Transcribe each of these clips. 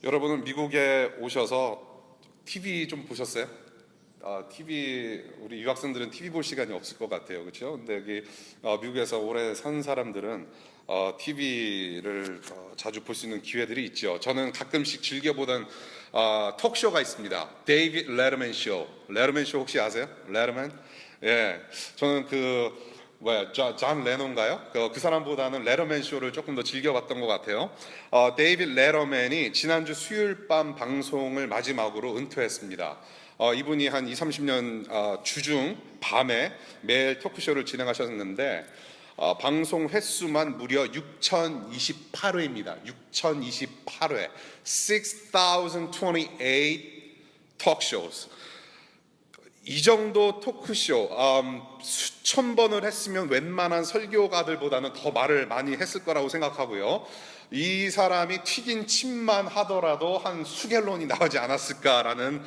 여러분은 미국에 오셔서 TV 좀 보셨어요? TV 우리 유학생들은 TV 볼 시간이 없을 것 같아요, 그렇죠? 근데 여기 미국에서 오래 산 사람들은 TV를 자주 볼 수 있는 기회들이 있죠. 저는 가끔씩 즐겨 보던 톡쇼가 있습니다. 데이비드 레더맨 쇼. 레더맨 쇼 혹시 아세요? 레더맨? 예, 저는 존 레논가요? 그 사람보다는 레더맨 쇼를 조금 더 즐겨봤던 것 같아요. 데이비드 레더맨이 지난주 수요일 밤 방송을 마지막으로 은퇴했습니다. 이분이 한 20, 30년 주중 밤에 매일 토크쇼를 진행하셨는데 방송 횟수만 무려 6028회입니다. 6028회. 6028 톡쇼스. 이 정도 토크쇼 수천 번을 했으면 웬만한 설교가들보다는 더 말을 많이 했을 거라고 생각하고요. 이 사람이 튀긴 침만 하더라도 한 수갤론이 나오지 않았을까라는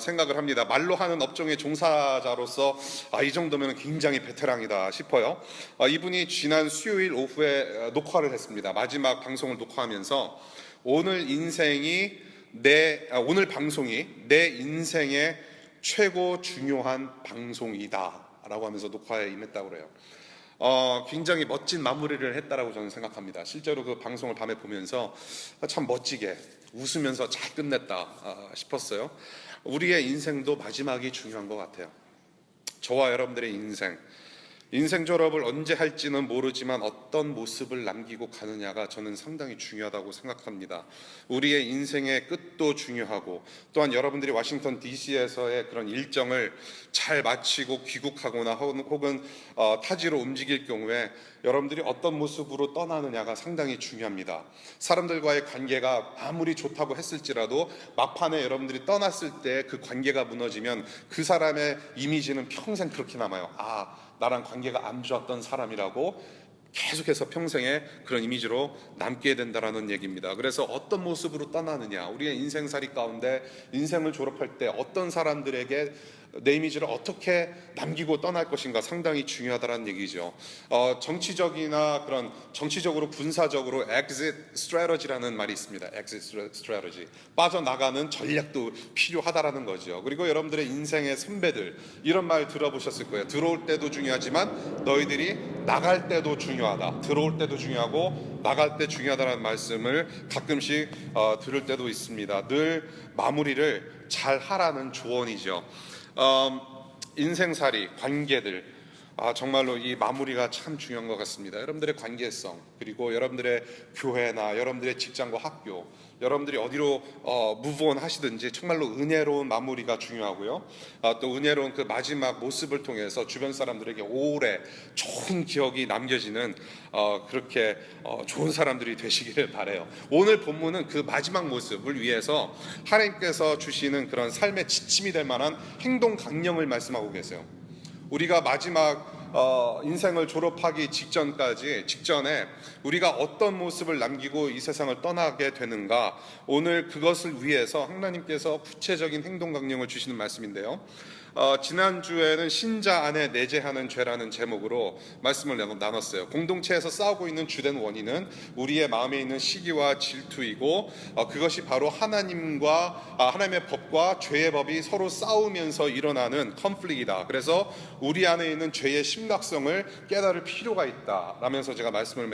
생각을 합니다. 말로 하는 업종의 종사자로서 이 정도면 굉장히 베테랑이다 싶어요. 이분이 지난 수요일 오후에 녹화를 했습니다. 마지막 방송을 녹화하면서 오늘 방송이 내 인생의 최고 중요한 방송이다 라고 하면서 녹화에 임했다고 그래요. 굉장히 멋진 마무리를 했다라고 저는 생각합니다. 실제로 그 방송을 밤에 보면서 참 멋지게 웃으면서 잘 끝냈다 싶었어요. 우리의 인생도 마지막이 중요한 것 같아요. 저와 여러분들의 인생 졸업을 언제 할지는 모르지만 어떤 모습을 남기고 가느냐가 저는 상당히 중요하다고 생각합니다. 우리의 인생의 끝도 중요하고 또한 여러분들이 워싱턴 DC에서의 그런 일정을 잘 마치고 귀국하거나 혹은 타지로 움직일 경우에 여러분들이 어떤 모습으로 떠나느냐가 상당히 중요합니다. 사람들과의 관계가 아무리 좋다고 했을지라도 막판에 여러분들이 떠났을 때 그 관계가 무너지면 그 사람의 이미지는 평생 그렇게 남아요. 나랑 관계가 안 좋았던 사람이라고 계속해서 평생에 그런 이미지로 남게 된다라는 얘기입니다. 그래서 어떤 모습으로 떠나느냐, 우리의 인생살이 가운데 인생을 졸업할 때 어떤 사람들에게 내 이미지를 어떻게 남기고 떠날 것인가 상당히 중요하다는 얘기죠. 정치적으로 군사적으로 exit strategy라는 말이 있습니다. exit strategy. 빠져나가는 전략도 필요하다라는 거죠. 그리고 여러분들의 인생의 선배들 이런 말 들어보셨을 거예요. 들어올 때도 중요하지만 너희들이 나갈 때도 중요하다. 들어올 때도 중요하고 나갈 때 중요하다는 말씀을 가끔씩 들을 때도 있습니다. 늘 마무리를 잘 하라는 조언이죠. 인생살이, 관계들 정말로 이 마무리가 참 중요한 것 같습니다. 여러분들의 관계성, 그리고 여러분들의 교회나 여러분들의 직장과 학교, 여러분들이 어디로 무브온 하시든지 정말로 은혜로운 마무리가 중요하고요. 또 은혜로운 그 마지막 모습을 통해서 주변 사람들에게 오래 좋은 기억이 남겨지는 그렇게 좋은 사람들이 되시기를 바라요. 오늘 본문은 그 마지막 모습을 위해서 하나님께서 주시는 그런 삶의 지침이 될 만한 행동 강령을 말씀하고 계세요. 우리가 마지막 인생을 졸업하기 직전에 우리가 어떤 모습을 남기고 이 세상을 떠나게 되는가, 오늘 그것을 위해서 하나님께서 구체적인 행동 강령을 주시는 말씀인데요. 지난주에는 신자 안에 내재하는 죄라는 제목으로 말씀을 나눴어요. 공동체에서 싸우고 있는 주된 원인은 우리의 마음에 있는 시기와 질투이고 그것이 바로 하나님의 법과 죄의 법이 서로 싸우면서 일어나는 컨플릭이다. 그래서 우리 안에 있는 죄의 심각성을 깨달을 필요가 있다 라면서 제가 말씀을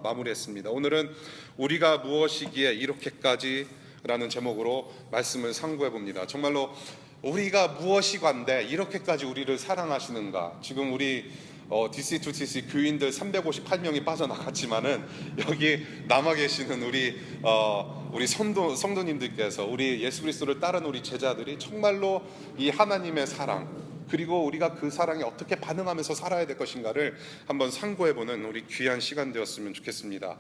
마무리했습니다. 오늘은 우리가 무엇이기에 이렇게까지 라는 제목으로 말씀을 상고해 봅니다. 정말로 우리가 무엇이관데 이렇게까지 우리를 사랑하시는가. 지금 우리 DC2TC 교인들 358명이 빠져나갔지만은 여기 남아 계시는 우리 성도님들께서, 우리 예수 그리스도를 따른 우리 제자들이 정말로 이 하나님의 사랑, 그리고 우리가 그 사랑에 어떻게 반응하면서 살아야 될 것인가를 한번 상고해보는 우리 귀한 시간 되었으면 좋겠습니다.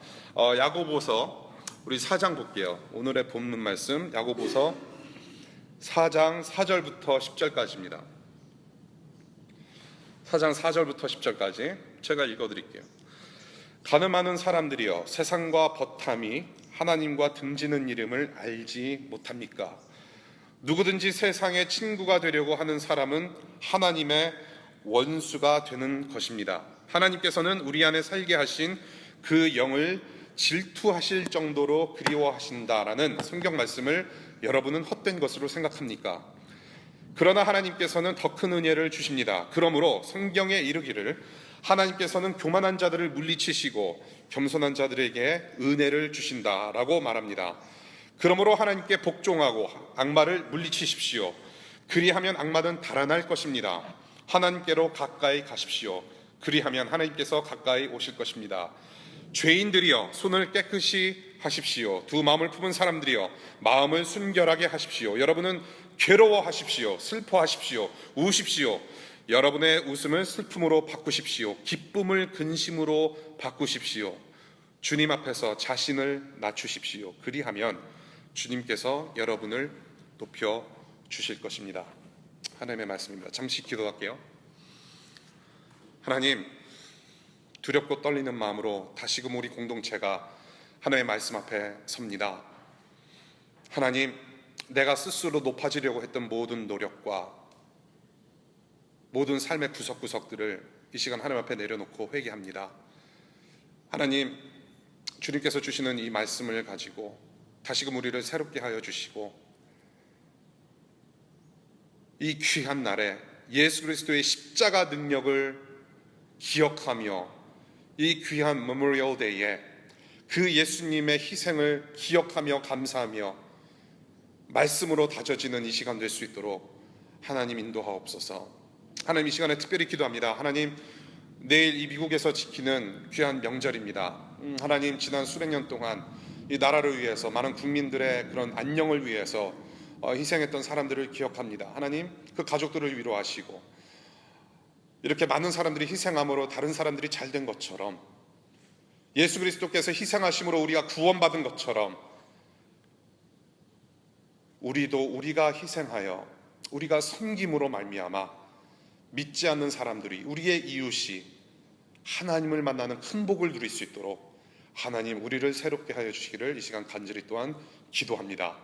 야고보서 우리 4장 볼게요. 오늘의 본문 말씀 야고보서 4장 4절부터 10절까지입니다. 4장 4절부터 10절까지 제가 읽어드릴게요. 가늠하는 사람들이여, 세상과 벗함이 하나님과 등지는 이름을 알지 못합니까? 누구든지 세상의 친구가 되려고 하는 사람은 하나님의 원수가 되는 것입니다. 하나님께서는 우리 안에 살게 하신 그 영을 질투하실 정도로 그리워하신다라는 성경 말씀을 여러분은 헛된 것으로 생각합니까? 그러나 하나님께서는 더 큰 은혜를 주십니다. 그러므로 성경에 이르기를 하나님께서는 교만한 자들을 물리치시고 겸손한 자들에게 은혜를 주신다라고 말합니다. 그러므로 하나님께 복종하고 악마를 물리치십시오. 그리하면 악마는 달아날 것입니다. 하나님께로 가까이 가십시오. 그리하면 하나님께서 가까이 오실 것입니다. 죄인들이여 손을 깨끗이 하십시오. 두 마음을 품은 사람들이여 마음을 순결하게 하십시오. 여러분은 괴로워하십시오. 슬퍼하십시오. 우십시오. 여러분의 웃음을 슬픔으로 바꾸십시오. 기쁨을 근심으로 바꾸십시오. 주님 앞에서 자신을 낮추십시오. 그리하면 주님께서 여러분을 높여 주실 것입니다. 하나님의 말씀입니다. 잠시 기도할게요. 하나님, 두렵고 떨리는 마음으로 다시금 우리 공동체가 하나님의 말씀 앞에 섭니다. 하나님, 내가 스스로 높아지려고 했던 모든 노력과 모든 삶의 구석구석들을 이 시간 하나님 앞에 내려놓고 회개합니다. 하나님, 주님께서 주시는 이 말씀을 가지고 다시금 우리를 새롭게 하여 주시고 이 귀한 날에 예수 그리스도의 십자가 능력을 기억하며 이 귀한 메모리얼 데이에 그 예수님의 희생을 기억하며 감사하며 말씀으로 다져지는 이 시간 될 수 있도록 하나님 인도하옵소서. 하나님, 이 시간에 특별히 기도합니다. 하나님, 내일 이 미국에서 지키는 귀한 명절입니다. 하나님, 지난 수백 년 동안 이 나라를 위해서 많은 국민들의 그런 안녕을 위해서 희생했던 사람들을 기억합니다. 하나님, 그 가족들을 위로하시고 이렇게 많은 사람들이 희생함으로 다른 사람들이 잘된 것처럼 예수 그리스도께서 희생하심으로 우리가 구원받은 것처럼 우리도 우리가 희생하여 우리가 섬김으로 말미암아 믿지 않는 사람들이 우리의 이웃이 하나님을 만나는 큰 복을 누릴 수 있도록 하나님 우리를 새롭게 하여 주시기를 이 시간 간절히 또한 기도합니다.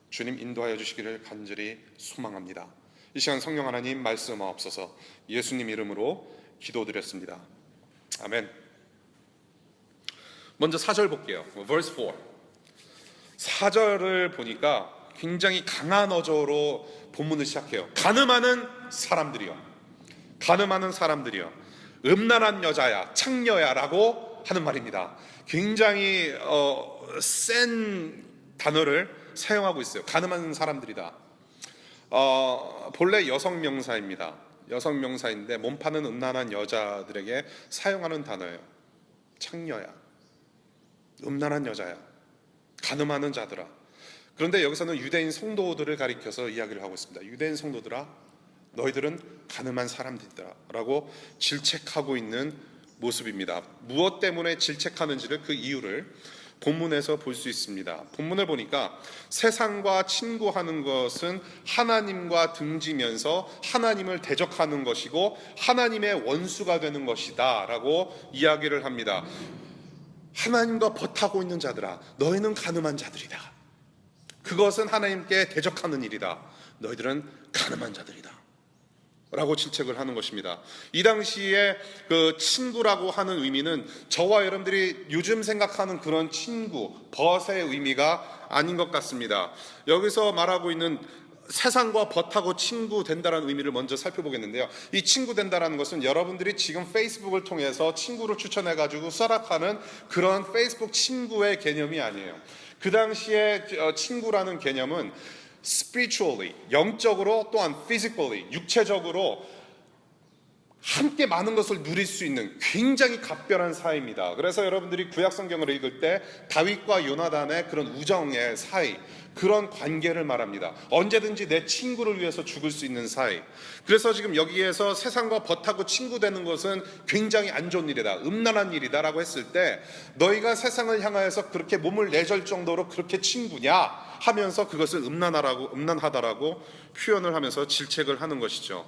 주님 인도하여 주시기를 간절히 소망합니다. 이 시간 성령 하나님 말씀하옵소서. 예수님 이름으로 기도드렸습니다. 아멘. 먼저 4절 볼게요. verse 4. 4절을 보니까 굉장히 강한 어조로 본문을 시작해요. 가늠하는 사람들이여, 가늠하는 사람들이여, 음란한 여자야, 창녀야 라고 하는 말입니다. 굉장히 센 단어를 사용하고 있어요. 가늠하는 사람들이다. 본래 여성 명사입니다. 여성 명사인데 몸 파는 음란한 여자들에게 사용하는 단어예요. 창녀야, 음란한 여자야, 가늠하는 자들아. 그런데 여기서는 유대인 성도들을 가리켜서 이야기를 하고 있습니다. 유대인 성도들아, 너희들은 가늠한 사람들이다 라고 질책하고 있는 모습입니다. 무엇 때문에 질책하는지를, 그 이유를 본문에서 볼 수 있습니다. 본문을 보니까 세상과 친구하는 것은 하나님과 등지면서 하나님을 대적하는 것이고 하나님의 원수가 되는 것이다 라고 이야기를 합니다. 하나님과 버타고 있는 자들아, 너희는 가늠한 자들이다. 그것은 하나님께 대적하는 일이다. 너희들은 가늠한 자들이다 라고 질책을 하는 것입니다. 이 당시에 그 친구라고 하는 의미는 저와 여러분들이 요즘 생각하는 그런 친구, 벗의 의미가 아닌 것 같습니다. 여기서 말하고 있는 세상과 벗하고 친구 된다라는 의미를 먼저 살펴보겠는데요. 이 친구 된다라는 것은 여러분들이 지금 페이스북을 통해서 친구를 추천해가지고 수락하는 그런 페이스북 친구의 개념이 아니에요. 그 당시에 친구라는 개념은 spiritually, 영적으로, 또한 physically, 육체적으로 함께 많은 것을 누릴 수 있는 굉장히 각별한 사이입니다. 그래서 여러분들이 구약 성경을 읽을 때 다윗과 요나단의 그런 우정의 사이, 그런 관계를 말합니다. 언제든지 내 친구를 위해서 죽을 수 있는 사이. 그래서 지금 여기에서 세상과 벗하고 친구 되는 것은 굉장히 안 좋은 일이다, 음란한 일이다 라고 했을 때 너희가 세상을 향하여서 그렇게 몸을 내줄 정도로 그렇게 친구냐 하면서 그것을 음란하다라고 표현을 하면서 질책을 하는 것이죠.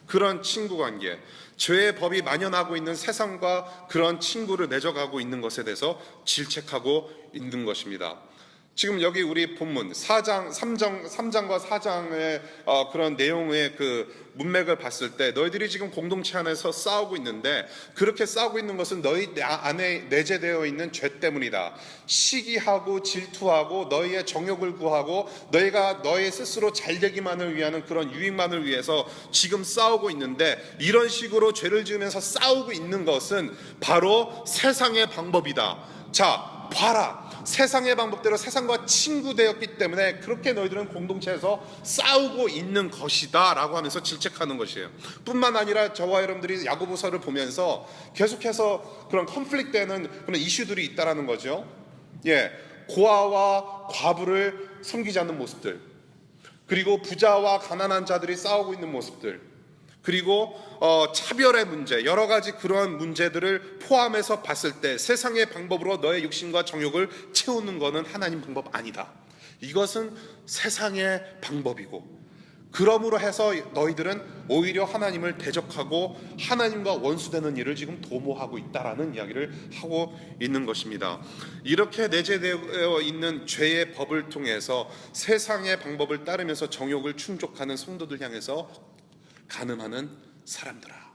그런 친구 관계, 죄의 법이 만연하고 있는 세상과 그런 친구를 맺어가고 있는 것에 대해서 질책하고 있는 것입니다. 지금 여기 우리 본문 3장과 4장의 그런 내용의 그 문맥을 봤을 때 너희들이 지금 공동체 안에서 싸우고 있는데, 그렇게 싸우고 있는 것은 너희 안에 내재되어 있는 죄 때문이다. 시기하고 질투하고 너희의 정욕을 구하고 너희가 너희 스스로 잘되기만을 위하는 그런 유익만을 위해서 지금 싸우고 있는데, 이런 식으로 죄를 지으면서 싸우고 있는 것은 바로 세상의 방법이다. 자, 봐라. 세상의 방법대로 세상과 친구되었기 때문에 그렇게 너희들은 공동체에서 싸우고 있는 것이다 라고 하면서 질책하는 것이에요. 뿐만 아니라 저와 여러분들이 야고보서를 보면서 계속해서 그런 컨플릭트되는 그런 이슈들이 있다라는 거죠. 고아와 과부를 섬기지 않는 모습들, 그리고 부자와 가난한 자들이 싸우고 있는 모습들, 그리고 차별의 문제, 여러 가지 그러한 문제들을 포함해서 봤을 때 세상의 방법으로 너의 욕심과 정욕을 채우는 것은 하나님 방법 아니다. 이것은 세상의 방법이고, 그러므로 해서 너희들은 오히려 하나님을 대적하고 하나님과 원수되는 일을 지금 도모하고 있다라는 이야기를 하고 있는 것입니다. 이렇게 내재되어 있는 죄의 법을 통해서 세상의 방법을 따르면서 정욕을 충족하는 성도들 향해서 간음하는 사람들아,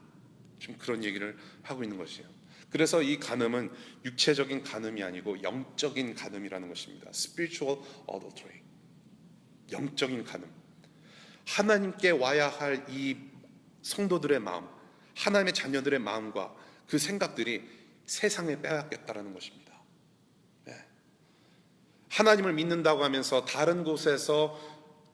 지금 그런 얘기를 하고 있는 것이에요. 그래서 이 간음은 육체적인 간음이 아니고 영적인 간음이라는 것입니다. Spiritual adultery, 영적인 간음. 하나님께 와야 할 이 성도들의 마음, 하나님의 자녀들의 마음과 그 생각들이 세상에 빼앗겼다라는 것입니다. 하나님을 믿는다고 하면서 다른 곳에서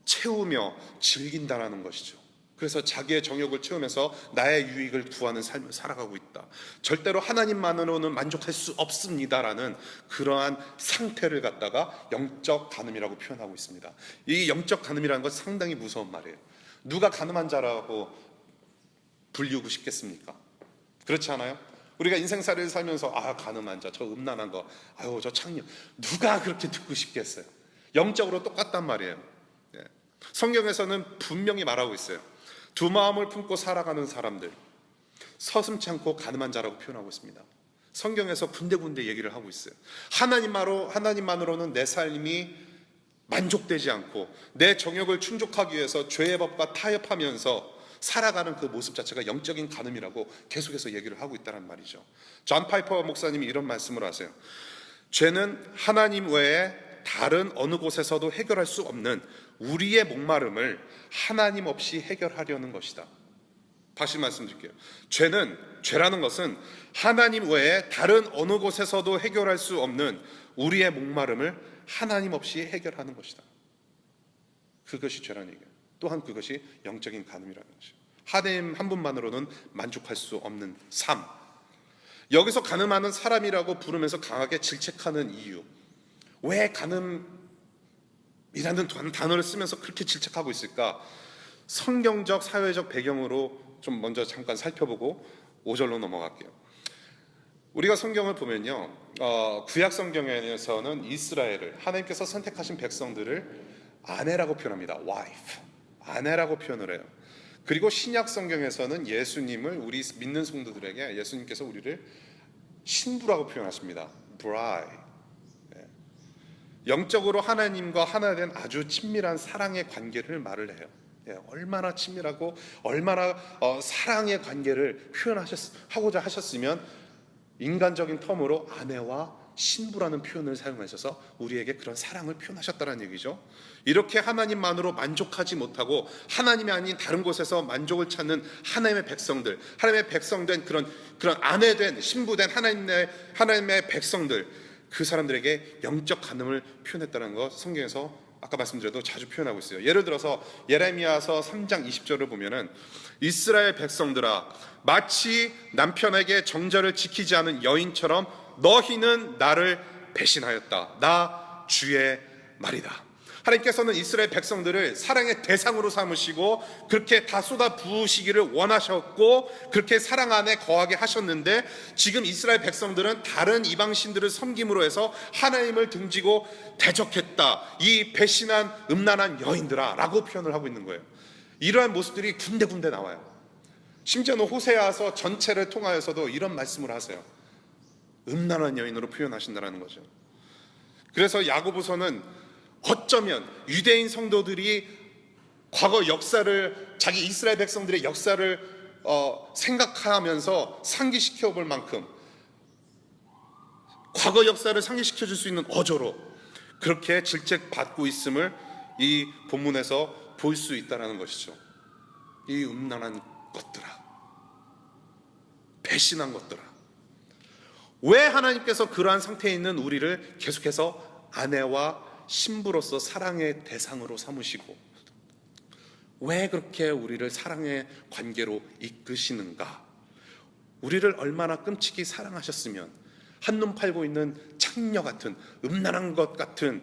채우며 즐긴다라는 것이죠. 그래서 자기의 정욕을 채우면서 나의 유익을 구하는 삶을 살아가고 있다. 절대로 하나님만으로는 만족할 수 없습니다라는 그러한 상태를 갖다가 영적 간음이라고 표현하고 있습니다. 이 영적 간음이라는 건 상당히 무서운 말이에요. 누가 간음한 자라고 불리우고 싶겠습니까? 그렇지 않아요? 우리가 인생살이를 살면서 간음한 자, 저 음란한 거, 저 창녀, 누가 그렇게 듣고 싶겠어요? 영적으로 똑같단 말이에요. 성경에서는 분명히 말하고 있어요. 두 마음을 품고 살아가는 사람들, 서슴지 않고 가늠한 자라고 표현하고 있습니다. 성경에서 군데군데 얘기를 하고 있어요. 하나님만으로는 내 삶이 만족되지 않고 내 정욕을 충족하기 위해서 죄의 법과 타협하면서 살아가는 그 모습 자체가 영적인 간음이라고 계속해서 얘기를 하고 있다는 말이죠. 존 파이퍼 목사님이 이런 말씀을 하세요. 죄는 하나님 외에 다른 어느 곳에서도 해결할 수 없는 우리의 목마름을 하나님 없이 해결하려는 것이다. 다시 말씀드릴게요. 죄라는 것은 하나님 외에 다른 어느 곳에서도 해결할 수 없는 우리의 목마름을 하나님 없이 해결하는 것이다. 그것이 죄라는 얘기예요. 또한 그것이 영적인 간음이라는 것이에요. 하나님 한 분만으로는 만족할 수 없는 삶. 여기서 간음하는 사람이라고 부르면서 강하게 질책하는 이유, 왜 간음이라는 단어를 쓰면서 그렇게 질책하고 있을까? 성경적 사회적 배경으로 좀 먼저 잠깐 살펴보고 5절로 넘어갈게요. 우리가 성경을 보면요, 구약 성경에서는 이스라엘을, 하나님께서 선택하신 백성들을 아내라고 표현합니다. wife, 아내라고 표현을 해요. 그리고 신약 성경에서는 예수님을, 우리 믿는 성도들에게 예수님께서 우리를 신부라고 표현하십니다. bride. 영적으로 하나님과 하나 된 아주 친밀한 사랑의 관계를 말을 해요. 얼마나 친밀하고 얼마나 사랑의 관계를 표현하고자 하셨으면 인간적인 텀으로 아내와 신부라는 표현을 사용하셔서 우리에게 그런 사랑을 표현하셨다는 얘기죠. 이렇게 하나님만으로 만족하지 못하고 하나님이 아닌 다른 곳에서 만족을 찾는 하나님의 백성들, 하나님의 백성된 그런 아내된 신부된 하나님의 백성들, 그 사람들에게 영적 간음을 표현했다는 것 성경에서 아까 말씀드려도 자주 표현하고 있어요. 예를 들어서 예레미야서 3장 20절을 보면은 이스라엘 백성들아, 마치 남편에게 정절을 지키지 않은 여인처럼 너희는 나를 배신하였다. 나 주의 말이다. 하나님께서는 이스라엘 백성들을 사랑의 대상으로 삼으시고 그렇게 다 쏟아 부으시기를 원하셨고 그렇게 사랑 안에 거하게 하셨는데, 지금 이스라엘 백성들은 다른 이방신들을 섬김으로 해서 하나님을 등지고 대적했다. 이 배신한 음란한 여인들아 라고 표현을 하고 있는 거예요. 이러한 모습들이 군데군데 나와요. 심지어는 호세아서 전체를 통하여서도 이런 말씀을 하세요. 음란한 여인으로 표현하신다는 거죠. 그래서 야고보서는 어쩌면 유대인 성도들이 과거 역사를, 자기 이스라엘 백성들의 역사를 생각하면서 상기시켜 볼 만큼, 과거 역사를 상기시켜 줄 수 있는 어조로 그렇게 질책받고 있음을 이 본문에서 볼 수 있다는 것이죠. 이 음란한 것들아, 배신한 것들아, 왜 하나님께서 그러한 상태에 있는 우리를 계속해서 아내와 신부로서 사랑의 대상으로 삼으시고 왜 그렇게 우리를 사랑의 관계로 이끄시는가? 우리를 얼마나 끔찍이 사랑하셨으면 한눈 팔고 있는 창녀 같은, 음란한 것 같은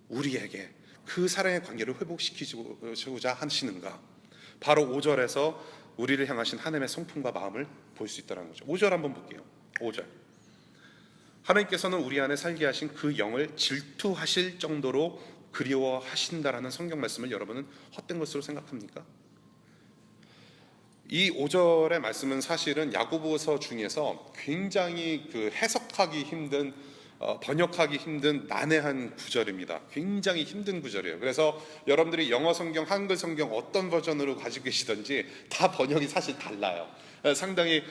우리에게 그 사랑의 관계를 회복시키고자 하시는가? 바로 5절에서 우리를 향하신 하나님의 성품과 마음을 볼 수 있다는 거죠. 5절 한번 볼게요. 5절. 하나님께서는 우리 안에 살게 하신 그 영을 질투하실 정도로 그리워하신다라는 성경 말씀을 여러분은 헛된 것으로 생각합니까? 이 5절의 말씀은 사실은 야고보서 중에서 굉장히 해석하기 힘든, 번역하기 힘든 난해한 구절입니다. 굉장히 힘든 구절이에요. 그래서 여러분들이 영어 성경, 한글 성경 어떤 버전으로 가지고 계시든지 다 번역이 사실 달라요. 상당히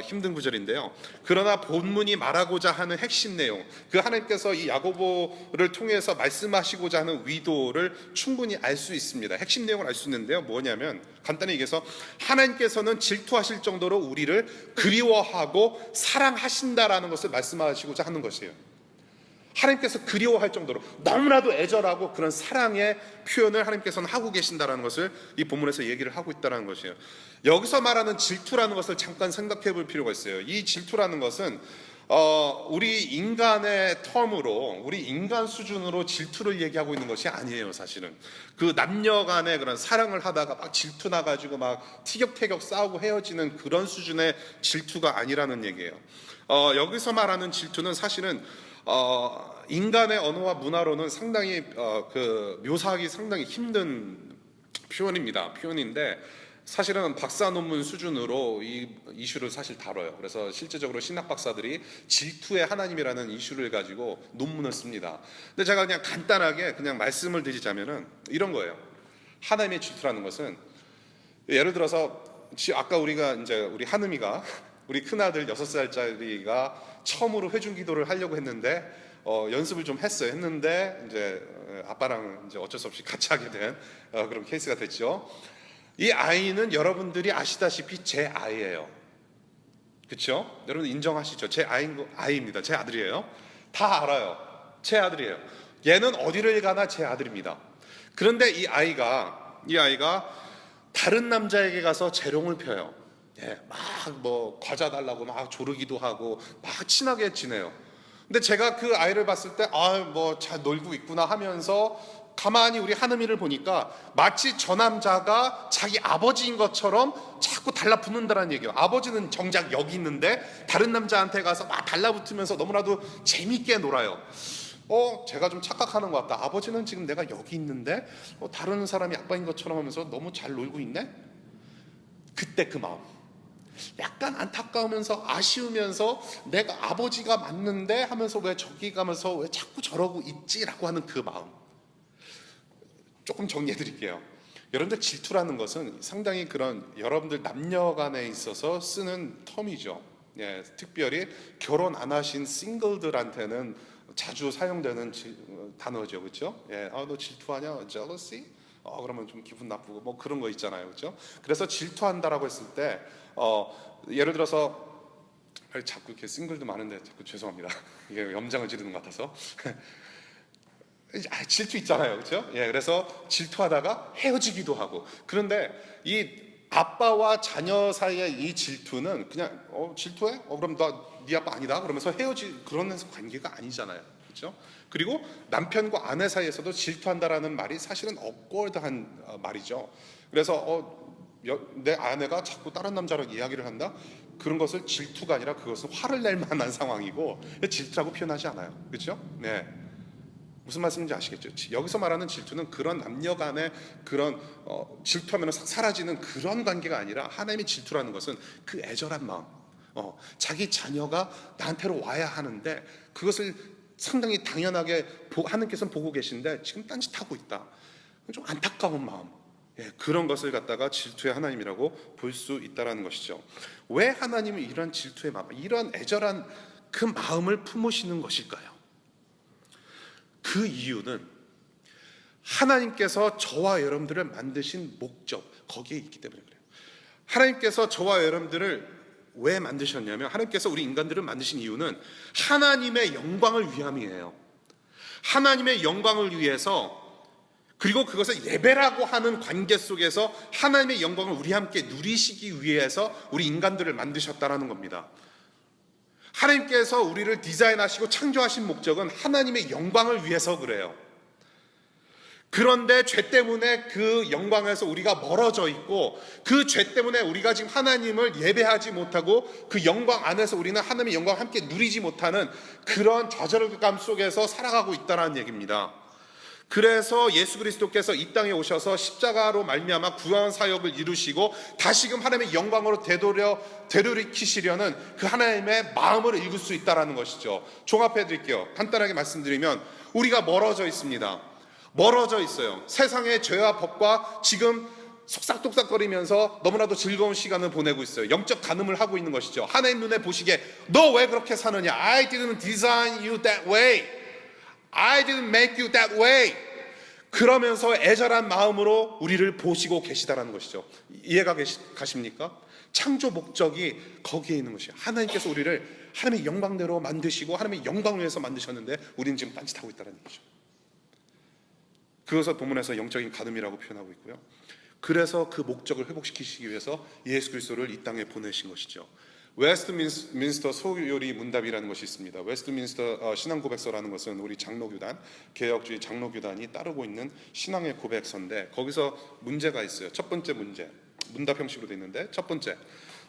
힘든 구절인데요. 그러나 본문이 말하고자 하는 핵심 내용, 그 하나님께서 이 야고보를 통해서 말씀하시고자 하는 의도를 충분히 알 수 있습니다. 핵심 내용을 알 수 있는데요. 뭐냐면 간단히 얘기해서 하나님께서는 질투하실 정도로 우리를 그리워하고 사랑하신다라는 것을 말씀하시고자 하는 것이에요. 하나님께서 그리워할 정도로 너무나도 애절하고 그런 사랑의 표현을 하나님께서는 하고 계신다라는 것을 이 본문에서 얘기를 하고 있다는 것이에요. 여기서 말하는 질투라는 것을 잠깐 생각해 볼 필요가 있어요. 이 질투라는 것은 우리 인간의 텀으로, 우리 인간 수준으로 질투를 얘기하고 있는 것이 아니에요. 사실은 그 남녀 간의 그런 사랑을 하다가 막 질투 나가지고 막 티격태격 싸우고 헤어지는 그런 수준의 질투가 아니라는 얘기예요. 여기서 말하는 질투는 사실은 인간의 언어와 문화로는 상당히 묘사하기 상당히 힘든 표현인데 사실은 박사 논문 수준으로 이 이슈를 사실 다뤄요. 그래서 실제적으로 신학 박사들이 질투의 하나님이라는 이슈를 가지고 논문을 씁니다. 근데 제가 그냥 간단하게 그냥 말씀을 드리자면은 이런 거예요. 하나님의 질투라는 것은, 예를 들어서 아까 우리 한음이가 우리 큰아들 6살짜리가 처음으로 회중 기도를 하려고 했는데 연습을 좀 했는데 이제 아빠랑 이제 어쩔 수 없이 같이 하게 된 그런 케이스가 됐죠. 이 아이는 여러분들이 아시다시피 제 아이예요. 그렇죠? 여러분 인정하시죠? 제 아이입니다. 제 아들이에요. 다 알아요. 제 아들이에요. 얘는 어디를 가나 제 아들입니다. 그런데 이 아이가 다른 남자에게 가서 재롱을 펴요. 막 뭐 과자 달라고 막 조르기도 하고 막 친하게 지내요. 근데 제가 그 아이를 봤을 때 뭐 잘 놀고 있구나 하면서 가만히 우리 하느미를 보니까 마치 저 남자가 자기 아버지인 것처럼 자꾸 달라붙는다는 얘기예요. 아버지는 정작 여기 있는데 다른 남자한테 가서 막 달라붙으면서 너무나도 재밌게 놀아요. 제가 좀 착각하는 것 같다. 아버지는 지금 내가 여기 있는데 다른 사람이 아빠인 것처럼 하면서 너무 잘 놀고 있네? 그때 그 마음, 약간 안타까우면서 아쉬우면서 내가 아버지가 맞는데 하면서 왜 저기 가면서 왜 자꾸 저러고 있지라고 하는 그 마음, 조금 정리해 드릴게요. 여러분들 질투라는 것은 상당히 그런 여러분들 남녀 간에 있어서 쓰는 텀이죠. 특별히 결혼 안 하신 싱글들한테는 자주 사용되는 단어죠. 그렇죠? 너 질투하냐? jealousy? 그러면 좀 기분 나쁘고 뭐 그런 거 있잖아요. 그렇죠? 그래서 질투한다라고 했을 때 예를 들어서 자꾸 이렇게 싱글도 많은데 자꾸 죄송합니다. 이게 염장을 지르는 것 같아서 질투 있잖아요. 그렇죠? 그래서 질투하다가 헤어지기도 하고. 그런데 이 아빠와 자녀 사이의 이 질투는 그냥 질투해? 그럼 나 네 아빠 아니다 그러면서 그런 관계가 아니잖아요. 그렇죠? 그리고 남편과 아내 사이에서도 질투한다라는 말이 사실은 억울한 말이죠. 그래서 내 아내가 자꾸 다른 남자랑 이야기를 한다? 그런 것을 질투가 아니라 그것은 화를 낼 만한 상황이고 질투라고 표현하지 않아요. 그렇죠? 네. 무슨 말씀인지 아시겠죠? 여기서 말하는 질투는 그런 남녀 간의 그런 질투하면 싹 사라지는 그런 관계가 아니라, 하나님의 질투라는 것은 그 애절한 마음, 자기 자녀가 나한테로 와야 하는데 그것을 상당히 당연하게 하나님께서는 보고 계신데 지금 딴짓하고 있다. 좀 안타까운 마음, 그런 것을 갖다가 질투의 하나님이라고 볼 수 있다는 것이죠. 왜 하나님은 이런 질투의 마음, 이런 애절한 그 마음을 품으시는 것일까요? 그 이유는 하나님께서 저와 여러분들을 만드신 목적, 거기에 있기 때문에 그래요. 하나님께서 저와 여러분들을 왜 만드셨냐면, 하나님께서 우리 인간들을 만드신 이유는 하나님의 영광을 위함이에요. 하나님의 영광을 위해서, 그리고 그것을 예배라고 하는 관계 속에서 하나님의 영광을 우리 함께 누리시기 위해서 우리 인간들을 만드셨다라는 겁니다. 하나님께서 우리를 디자인하시고 창조하신 목적은 하나님의 영광을 위해서 그래요. 그런데 죄 때문에 그 영광에서 우리가 멀어져 있고, 그 죄 때문에 우리가 지금 하나님을 예배하지 못하고 그 영광 안에서 우리는 하나님의 영광을 함께 누리지 못하는 그런 좌절감 속에서 살아가고 있다는 얘기입니다. 그래서 예수 그리스도께서 이 땅에 오셔서 십자가로 말미암아 구원 사역을 이루시고 다시금 하나님의 영광으로 되돌이키시려는 그 하나님의 마음을 읽을 수 있다는 것이죠. 종합해 드릴게요. 간단하게 말씀드리면, 우리가 멀어져 있습니다. 멀어져 있어요. 세상의 죄와 법과 지금 속삭독삭거리면서 너무나도 즐거운 시간을 보내고 있어요. 영적 간음을 하고 있는 것이죠. 하나님 눈에 보시기에 너 왜 그렇게 사느냐? I didn't design you that way. I didn't make you that way. 그러면서 애절한 마음으로 우리를 보시고 계시다라는 것이죠. 이해가 가십니까? 창조 목적이 거기에 있는 것이에요. 하나님께서 우리를 하나님의 영광대로 만드시고 하나님의 영광을 위해서 만드셨는데 우리는 지금 딴짓하고 있다는 얘기죠. 그것을 본문에서 영적인 간음이라고 표현하고 있고요. 그래서 그 목적을 회복시키시기 위해서 예수 그리스도를 이 땅에 보내신 것이죠. 웨스트민스터 소요리 문답이라는 것이 있습니다. 웨스트민스터 신앙고백서라는 것은 우리 장로교단, 개혁주의 장로교단이 따르고 있는 신앙의 고백서인데, 거기서 문제가 있어요. 첫 번째 문제, 문답 형식으로 되어 있는데, 첫 번째,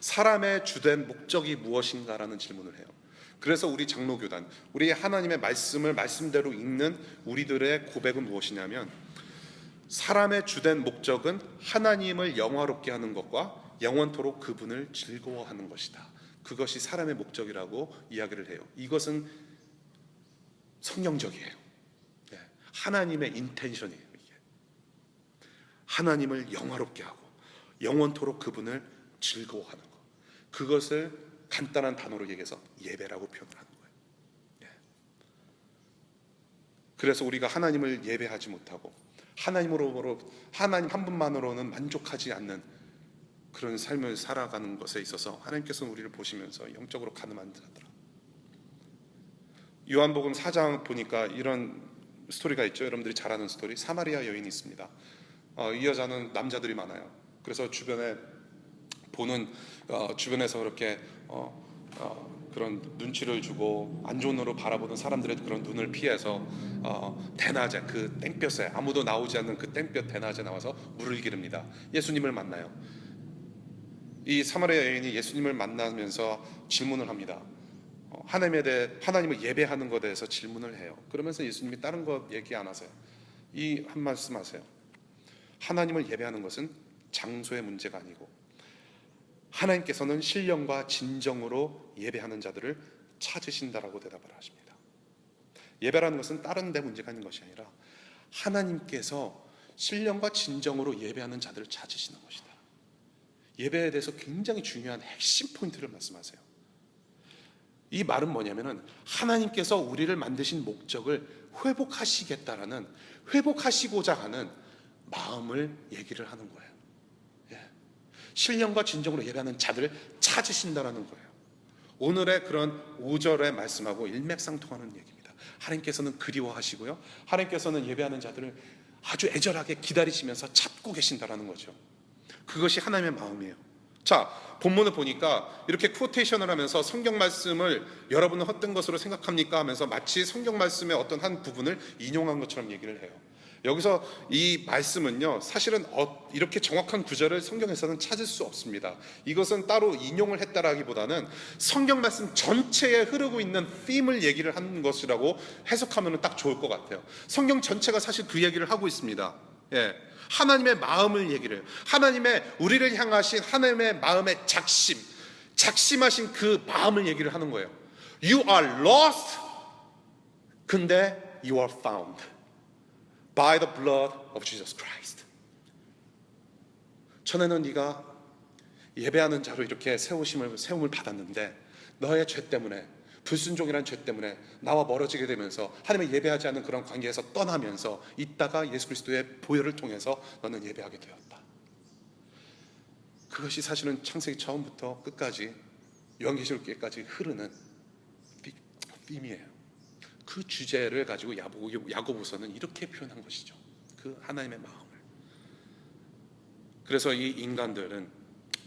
사람의 주된 목적이 무엇인가라는 질문을 해요. 그래서 우리 장로교단, 우리 하나님의 말씀을 말씀대로 읽는 우리들의 고백은 무엇이냐면, 사람의 주된 목적은 하나님을 영화롭게 하는 것과 영원토록 그분을 즐거워하는 것이다. 그것이 사람의 목적이라고 이야기를 해요. 이것은 성경적이에요. 하나님의 인텐션이에요. 이게 하나님을 영화롭게 하고 영원토록 그분을 즐거워하는 것, 그것을 간단한 단어로 얘기해서 예배라고 표현을 하는 거예요. 그래서 우리가 하나님을 예배하지 못하고 하나님 한 분만으로는 만족하지 않는 그런 삶을 살아가는 것에 있어서 하나님께서는 우리를 보시면서 영적으로 가늠한 자들아. 요한복음 4장 보니까 이런 스토리가 있죠. 여러분들이 잘 아는 스토리. 사마리아 여인이 있습니다. 이 여자는 남자들이 많아요. 그래서 주변에 보는 주변에서 그렇게 그런 눈치를 주고 안 좋은 눈으로 바라보는 사람들의 그런 눈을 피해서 대낮에 그 땡볕에, 아무도 나오지 않는 그 땡볕 대낮에 나와서 물을 기릅니다. 예수님을 만나요. 이 사마리아 여인이 예수님을 만나면서 질문을 합니다. 하나님을 예배하는 것에 대해서 질문을 해요. 그러면서 예수님이 다른 것 얘기 안 하세요. 이 한 말씀 하세요. 하나님을 예배하는 것은 장소의 문제가 아니고 하나님께서는 신령과 진정으로 예배하는 자들을 찾으신다라고 대답을 하십니다. 예배라는 것은 다른 데 문제가 있는 것이 아니라 하나님께서 신령과 진정으로 예배하는 자들을 찾으시는 것이다. 예배에 대해서 굉장히 중요한 핵심 포인트를 말씀하세요. 이 말은 뭐냐면은 하나님께서 우리를 만드신 목적을 회복하시겠다라는, 회복하시고자 하는 마음을 얘기를 하는 거예요. 신령과 진정으로 예배하는 자들을 찾으신다라는 거예요. 오늘의 그런 5절의 말씀하고 일맥상통하는 얘기입니다. 하나님께서는 그리워하시고요, 하나님께서는 예배하는 자들을 아주 애절하게 기다리시면서 찾고 계신다라는 거죠. 그것이 하나님의 마음이에요. 자, 본문을 보니까 이렇게 쿼테이션을 하면서 성경 말씀을 여러분은 헛된 것으로 생각합니까? 하면서 마치 성경 말씀의 어떤 한 부분을 인용한 것처럼 얘기를 해요. 여기서 이 말씀은요, 사실은 이렇게 정확한 구절을 성경에서는 찾을 수 없습니다. 이것은 따로 인용을 했다라기보다는 성경 말씀 전체에 흐르고 있는 them을 얘기를 하는 것이라고 해석하면 딱 좋을 것 같아요. 성경 전체가 사실 그 얘기를 하고 있습니다. 하나님의 마음을 얘기를 해요. 하나님의, 우리를 향하신 하나님의 마음의 작심하신 그 마음을 얘기를 하는 거예요. You are lost, 근데 you are found by the blood of Jesus Christ. 전에는 네가 예배하는 자로 이렇게 세움을 받았는데 너의 죄 때문에, 불순종이라는 죄 때문에 나와 멀어지게 되면서 하나님을 예배하지 않는 그런 관계에서 떠나면서 있다가 예수 그리스도의 보혈을 통해서 너는 예배하게 되었다. 그것이 사실은 창세기 처음부터 끝까지 요한계시록까지 흐르는 빔이에요. 그 주제를 가지고 야고보서는 이렇게 표현한 것이죠. 그 하나님의 마음을. 그래서 이 인간들은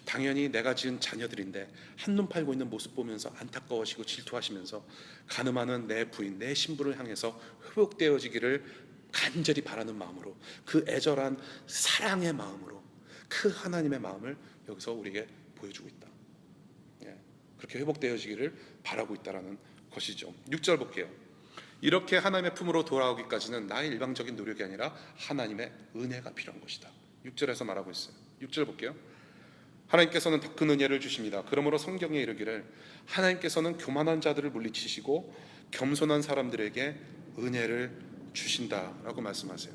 당연히 내가 지은 자녀들인데 한눈 팔고 있는 모습 보면서 안타까워하시고 질투하시면서 가늠하는 내 부인, 내 신부를 향해서 회복되어지기를 간절히 바라는 마음으로, 그 애절한 사랑의 마음으로 그 하나님의 마음을 여기서 우리에게 보여주고 있다. 그렇게 회복되어지기를 바라고 있다는 것이죠. 6절 볼게요. 이렇게 하나님의 품으로 돌아오기까지는 나의 일방적인 노력이 아니라 하나님의 은혜가 필요한 것이다. 6절에서 말하고 있어요. 6절 볼게요. 하나님께서는 더 큰 은혜를 주십니다. 그러므로 성경에 이르기를 하나님께서는 교만한 자들을 물리치시고 겸손한 사람들에게 은혜를 주신다라고 말씀하세요.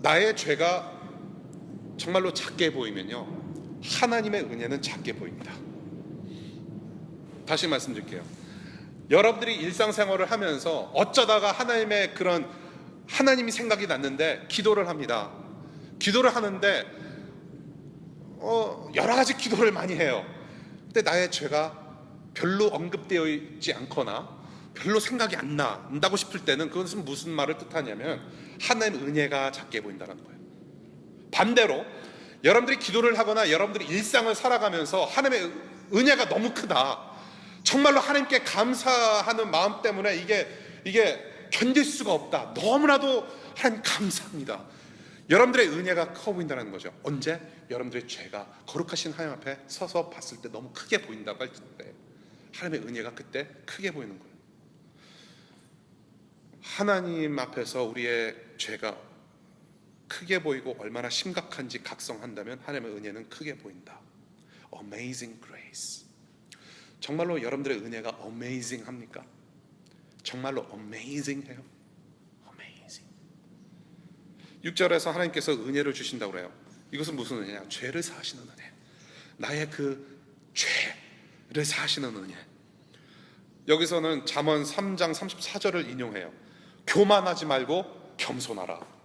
나의 죄가 정말로 작게 보이면요, 하나님의 은혜는 작게 보입니다. 다시 말씀드릴게요. 여러분들이 일상생활을 하면서 어쩌다가 하나님이 생각이 났는데 기도를 합니다. 기도를 하는데 여러 가지 기도를 많이 해요. 근데 나의 죄가 별로 언급되어 있지 않거나 별로 생각이 안 난다고 싶을 때는 그것은 무슨 말을 뜻하냐면 하나님의 은혜가 작게 보인다는 거예요. 반대로 여러분들이 기도를 하거나 여러분들이 일상을 살아가면서 하나님의 은혜가 너무 크다, 정말로 하나님께 감사하는 마음 때문에 이게 견딜 수가 없다, 너무나도 하나님 감사합니다, 여러분들의 은혜가 커 보인다는 거죠. 언제? 여러분들의 죄가 거룩하신 하나님 앞에 서서 봤을 때 너무 크게 보인다고 할 때 하나님의 은혜가 그때 크게 보이는 거예요. 하나님 앞에서 우리의 죄가 크게 보이고 얼마나 심각한지 각성한다면 하나님의 은혜는 크게 보인다. Amazing grace. 정말로 여러분들의 은혜가 amazing 합니까? 정말로 amazing 해요? amazing. 6절에서 하나님께서 은혜를 주신다고 그래요. 이것은 무슨 은혜냐? 죄를 사하시는 은혜. 나의 그 죄를 사하시는 은혜. 여기서는 잠언 3장 34절을 인용해요. 교만하지 말고 겸손하라.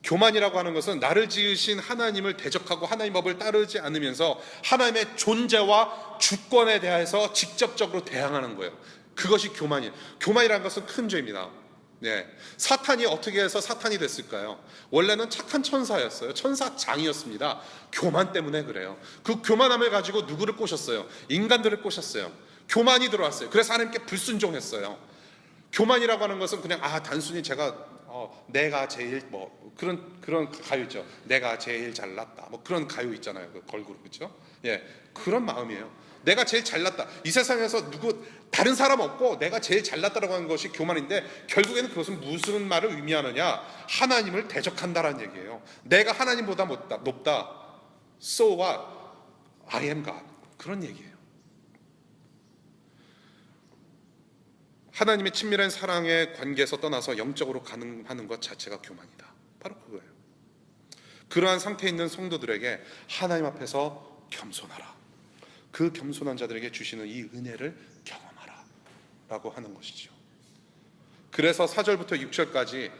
교만이라고 하는 것은 나를 지으신 하나님을 대적하고 하나님 법을 따르지 않으면서 하나님의 존재와 주권에 대해서 직접적으로 대항하는 거예요. 그것이 교만이에요. 교만이라는 것은 큰 죄입니다. 사탄이 어떻게 해서 사탄이 됐을까요? 원래는 착한 천사였어요. 천사장이었습니다. 교만 때문에 그래요. 그 교만함을 가지고 누구를 꼬셨어요? 인간들을 꼬셨어요. 교만이 들어왔어요. 그래서 하나님께 불순종했어요. 교만이라고 하는 것은 그냥 단순히 내가 제일 그런 가요 있죠. 내가 제일 잘났다. 그런 가요 있잖아요. 그 걸그룹, 그렇죠? 그런 마음이에요. 내가 제일 잘났다. 이 세상에서 다른 사람 없고 내가 제일 잘났다라고 하는 것이 교만인데, 결국에는 그것은 무슨 말을 의미하느냐? 하나님을 대적한다라는 얘기예요. 내가 하나님보다 높다. So what? I am God. 그런 얘기예요. 하나님의 친밀한 사랑의 관계에서 떠나서 영적으로 가능하는 것 자체가 교만이다. 바로 그거예요. 그러한 상태에 있는 성도들에게 하나님 앞에서 겸손하라. 그 겸손한 자들에게 주시는 이 은혜를 경험하라 라고 하는 것이죠. 그래서 4절부터 6절까지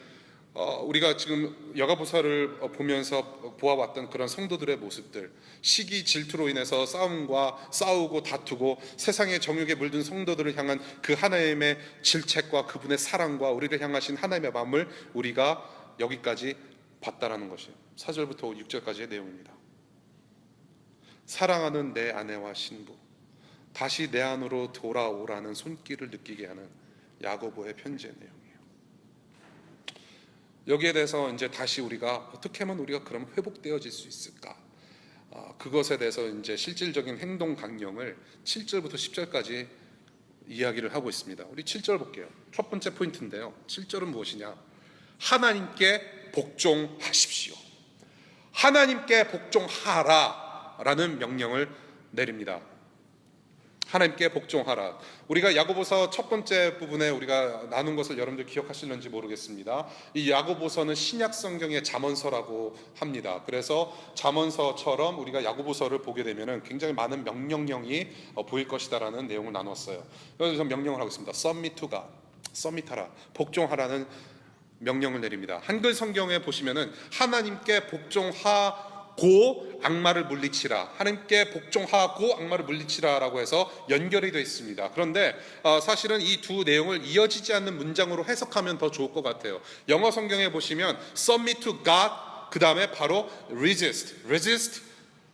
우리가 지금 여가보사를 보면서 보아왔던 그런 성도들의 모습들, 시기 질투로 인해서 싸우고 다투고 세상의 정욕에 물든 성도들을 향한 그 하나님의 질책과 그분의 사랑과 우리를 향하신 하나님의 마음을 우리가 여기까지 봤다라는 것이에요. 4절부터 6절까지의 내용입니다. 사랑하는 내 아내와 신부, 다시 내 안으로 돌아오라는 손길을 느끼게 하는 야고보의 편지의 내용이에요. 여기에 대해서 이제 다시 우리가 어떻게 하면 우리가 그럼 회복되어질 수 있을까? 그것에 대해서 이제 실질적인 행동 강령을 7절부터 10절까지 이야기를 하고 있습니다. 우리 7절 볼게요. 첫 번째 포인트인데요. 7절은 무엇이냐? 하나님께 복종하십시오. 하나님께 복종하라 라는 명령을 내립니다. 하나님께 복종하라. 우리가 야고보서 첫 번째 부분에 우리가 나눈 것을 여러분들 기억하실는지 모르겠습니다. 이 야고보서는 신약 성경의 잠언서라고 합니다. 그래서 잠언서처럼 우리가 야고보서를 보게 되면은 굉장히 많은 명령령이 보일 것이다라는 내용을 나눴어요. 그래서 명령을 하고 있습니다. Submit to God, submit하라, 복종하라는 명령을 내립니다. 한글 성경에 보시면은 하나님께 복종하고 악마를 물리치라, 하나님께 복종하고 악마를 물리치라라고 해서 연결이 되어 있습니다. 그런데 사실은 이 두 내용을 이어지지 않는 문장으로 해석하면 더 좋을 것 같아요. 영어 성경에 보시면 submit to God, 그 다음에 바로 resist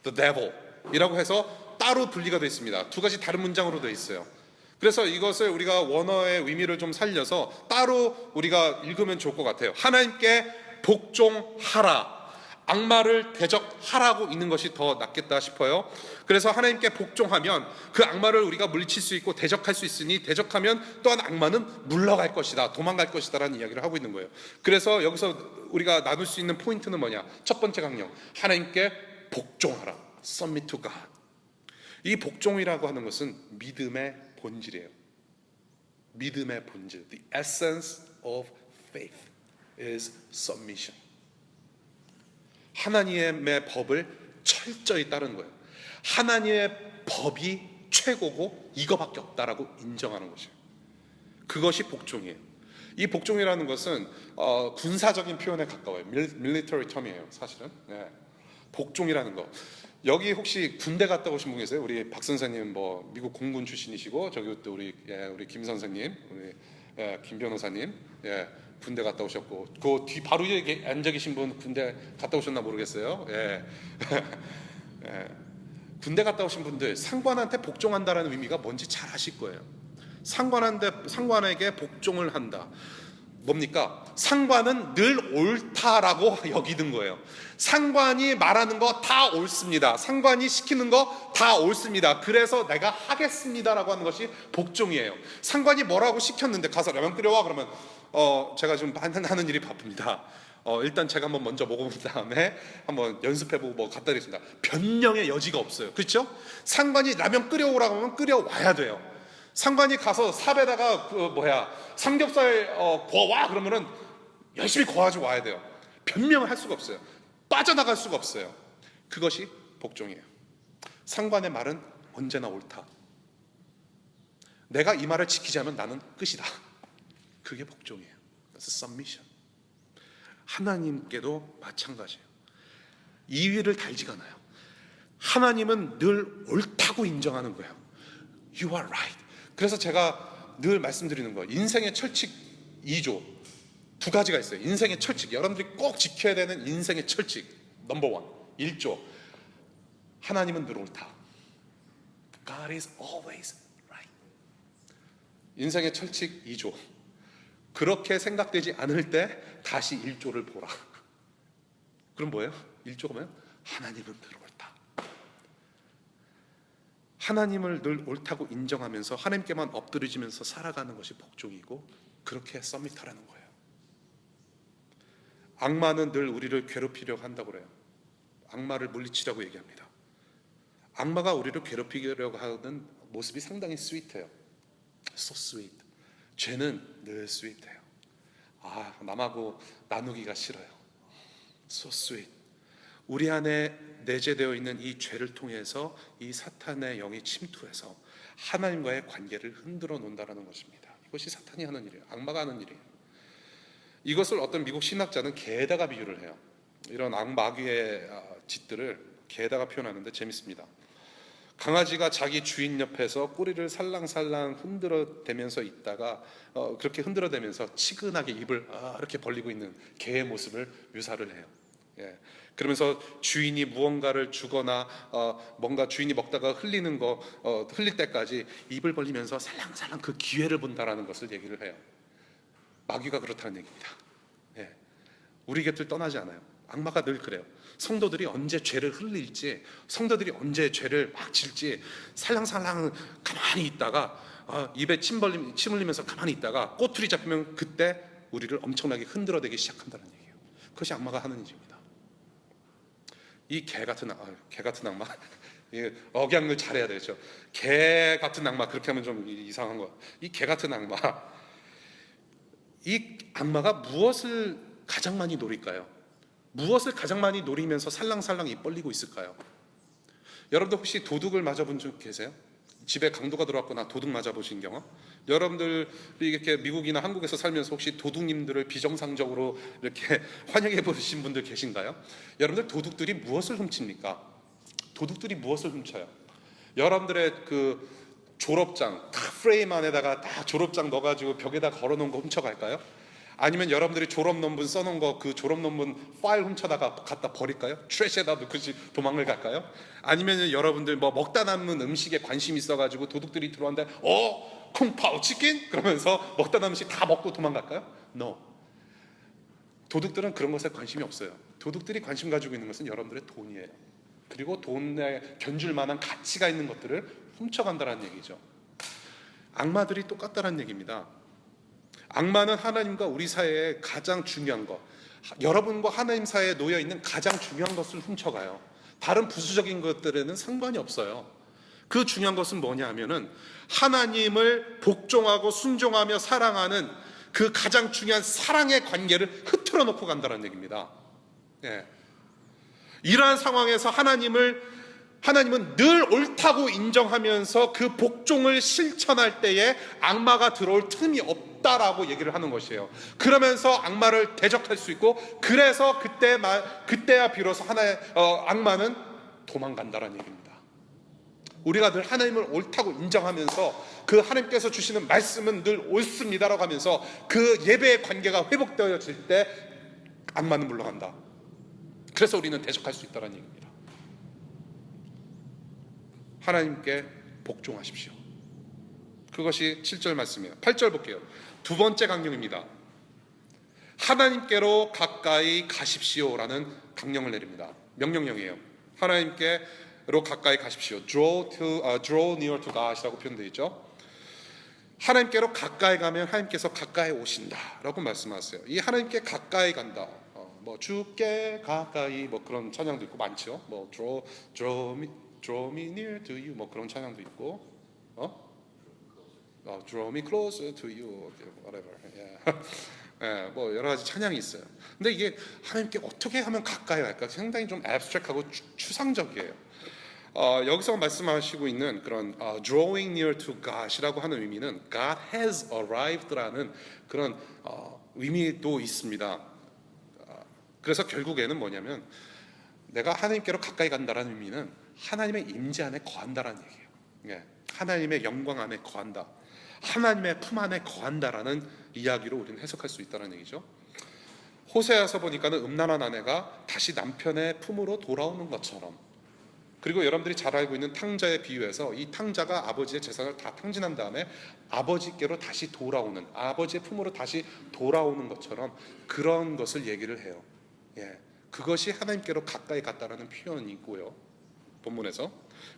the devil 이라고 해서 따로 분리가 되어 있습니다. 두 가지 다른 문장으로 되어 있어요. 그래서 이것을 우리가 원어의 의미를 좀 살려서 따로 우리가 읽으면 좋을 것 같아요. 하나님께 복종하라, 악마를 대적하라고 있는 것이 더 낫겠다 싶어요. 그래서 하나님께 복종하면 그 악마를 우리가 물리칠 수 있고 대적할 수 있으니, 대적하면 또한 악마는 물러갈 것이다, 도망갈 것이다 라는 이야기를 하고 있는 거예요. 그래서 여기서 우리가 나눌 수 있는 포인트는 뭐냐? 첫 번째 강령, 하나님께 복종하라, Submit to God. 이 복종이라고 하는 것은 믿음의 본질이에요. 믿음의 본질. The essence of faith is submission. 하나님의 법을 철저히 따르는 거예요. 하나님의 법이 최고고 이거밖에 없다라고 인정하는 것이에요. 그것이 복종이에요. 이 복종이라는 것은 군사적인 표현에 가까워요. 밀리터리 텀이에요, 사실은. 네. 복종이라는 거. 여기 혹시 군대 갔다 오신 분 계세요? 우리 박 선생님 뭐 미국 공군 출신이시고, 저기 또 우리 김 선생님, 우리 김 변호사님, 군대 갔다 오셨고, 그 뒤 바로 여기 앉아 계신 분 군대 갔다 오셨나 모르겠어요. 군대 갔다 오신 분들, 상관한테 복종한다라는 의미가 뭔지 잘 아실 거예요. 상관에게 복종을 한다. 뭡니까? 상관은 늘 옳다라고 여기는 거예요. 상관이 말하는 거 다 옳습니다. 상관이 시키는 거 다 옳습니다. 그래서 내가 하겠습니다라고 하는 것이 복종이에요. 상관이 뭐라고 시켰는데 가서 라면 끓여와 그러면 제가 좀 하는 일이 바쁩니다. 일단 제가 한번 먼저 먹어본 다음에 한번 연습해보고 뭐 갖다 드리겠습니다. 변명의 여지가 없어요. 그렇죠? 상관이 라면 끓여오라고 하면 끓여와야 돼요. 상관이 가서 삽에다가 삼겹살 구워와 그러면은 열심히 구워가지고 와야 돼요. 변명을 할 수가 없어요. 빠져나갈 수가 없어요. 그것이 복종이에요. 상관의 말은 언제나 옳다. 내가 이 말을 지키지 않으면 나는 끝이다. 그게 복종이에요. 그래서 submission. 하나님께도 마찬가지예요. 이위를 달지가 않아요. 하나님은 늘 옳다고 인정하는 거예요. You are right. 그래서 제가 늘 말씀드리는 거예요. 인생의 철칙 2조 두 가지가 있어요. 인생의 철칙, 여러분들이 꼭 지켜야 되는 인생의 철칙 넘버 1, 1조. 하나님은 늘 옳다. God is always right. 인생의 철칙 2조. 그렇게 생각되지 않을 때 다시 1조를 보라. 그럼 뭐예요? 1조가 뭐예요? 하나님은 늘 옳다. 하나님을 늘 옳다고 인정하면서 하나님께만 엎드려지면서 살아가는 것이 복종이고, 그렇게 서밋하라는 거예요. 악마는 늘 우리를 괴롭히려고 한다고 그래요. 악마를 물리치라고 얘기합니다. 악마가 우리를 괴롭히려고 하는 모습이 상당히 스윗해요. So sweet. 죄는 늘 sweet해요. 남하고 나누기가 싫어요. So sweet. 우리 안에 내재되어 있는 이 죄를 통해서 이 사탄의 영이 침투해서 하나님과의 관계를 흔들어 놓는다는 것입니다. 이것이 사탄이 하는 일이에요. 악마가 하는 일이에요. 이것을 어떤 미국 신학자는 개에다가 비유를 해요. 이런 마귀의 짓들을 개에다가 표현하는데 재밌습니다. 강아지가 자기 주인 옆에서 꼬리를 살랑살랑 흔들어대면서 있다가 그렇게 흔들어대면서 치근하게 입을 이렇게 벌리고 있는 개의 모습을 묘사를 해요. 그러면서 주인이 무언가를 주거나 뭔가 주인이 먹다가 흘리는 거 흘릴 때까지 입을 벌리면서 살랑살랑 그 기회를 본다라는 것을 얘기를 해요. 마귀가 그렇다는 얘기입니다. 우리 곁을 떠나지 않아요. 악마가 늘 그래요. 성도들이 언제 죄를 흘릴지, 성도들이 언제 죄를 막 질지 살랑살랑 가만히 있다가 입에 침 흘리면서 가만히 있다가 꼬투리 잡히면 그때 우리를 엄청나게 흔들어대기 시작한다는 얘기예요. 그것이 악마가 하는 일입니다. 이 개 같은 악마 억양을 잘해야 되죠. 개 같은 악마, 그렇게 하면 좀 이상한 거. 이 개 같은 악마, 이 악마가 무엇을 가장 많이 노릴까요? 무엇을 가장 많이 노리면서 살랑살랑 입 벌리고 있을까요? 여러분들 혹시 도둑을 맞아본 적 계세요? 집에 강도가 들어왔거나 도둑 맞아보신 경험? 여러분들이 이렇게 미국이나 한국에서 살면서 혹시 도둑님들을 비정상적으로 이렇게 환영해 보신 분들 계신가요? 여러분들, 도둑들이 무엇을 훔칩니까? 도둑들이 무엇을 훔쳐요? 여러분들의 그 졸업장 다 프레임 안에다가 다 졸업장 넣어가지고 벽에다 걸어놓은 거 훔쳐갈까요? 아니면 여러분들이 졸업 논문 써놓은 거, 그 졸업 논문 파일 훔쳐다가 갖다 버릴까요? 트래시에다 넣고 도망을 갈까요? 아니면 여러분들 뭐 먹다 남은 음식에 관심 있어가지고 도둑들이 들어왔는데 쿵파오 치킨? 그러면서 먹다 남은 음식 다 먹고 도망갈까요? No. 도둑들은 그런 것에 관심이 없어요. 도둑들이 관심 가지고 있는 것은 여러분들의 돈이에요. 그리고 돈에 견줄 만한 가치가 있는 것들을 훔쳐간다는 얘기죠. 악마들이 똑같다는 얘기입니다. 악마는 하나님과 우리 사이에 가장 중요한 것, 여러분과 하나님 사이에 놓여 있는 가장 중요한 것을 훔쳐가요. 다른 부수적인 것들에는 상관이 없어요. 그 중요한 것은 뭐냐 하면은 하나님을 복종하고 순종하며 사랑하는 그 가장 중요한 사랑의 관계를 흐트러 놓고 간다는 얘기입니다. 이러한 상황에서 하나님은 늘 옳다고 인정하면서 그 복종을 실천할 때에 악마가 들어올 틈이 없다라고 얘기를 하는 것이에요. 그러면서 악마를 대적할 수 있고, 그래서 그때야 비로소 악마는 도망간다라는 얘기입니다. 우리가 늘 하나님을 옳다고 인정하면서 그 하나님께서 주시는 말씀은 늘 옳습니다라고 하면서 그 예배의 관계가 회복되어질 때 악마는 물러간다. 그래서 우리는 대적할 수 있다는 얘기입니다. 하나님께 복종하십시오. 그것이 7절 말씀이에요. 8절 볼게요. 두 번째 강령입니다. 하나님께로 가까이 가십시오라는 강령을 내립니다. 명령령이에요. 하나님께로 가까이 가십시오. Draw near to God이라고 표현되어 있죠. 하나님께로 가까이 가면 하나님께서 가까이 오신다라고 말씀하세요. 이 하나님께 가까이 간다. 뭐 주께 가까이, 뭐 그런 찬양도 있고 많죠. 뭐 draw me near to you, 뭐 그런 찬양도 있고, draw me closer to you, whatever. 뭐 여러 가지 찬양이 있어요. 근데 이게 하나님께 어떻게 하면 가까이 갈까? 상당히 좀 abstract하고 추상적이에요. 여기서 말씀하시고 있는 그런 drawing near to God이라고 하는 의미는 God has arrived라는 그런 의미도 있습니다. 그래서 결국에는 뭐냐면, 내가 하나님께로 가까이 간다라는 의미는 하나님의 임재 안에 거한다라는 얘기예요. 하나님의 영광 안에 거한다, 하나님의 품 안에 거한다라는 이야기로 우리는 해석할 수 있다는 얘기죠. 호세아서 보니까는 음란한 아내가 다시 남편의 품으로 돌아오는 것처럼, 그리고 여러분들이 잘 알고 있는 탕자의 비유에서 이 탕자가 아버지의 재산을 다 탕진한 다음에 아버지께로 다시 돌아오는, 아버지의 품으로 다시 돌아오는 것처럼 그런 것을 얘기를 해요. 그것이 하나님께로 가까이 갔다라는 표현이고요, 본문에서.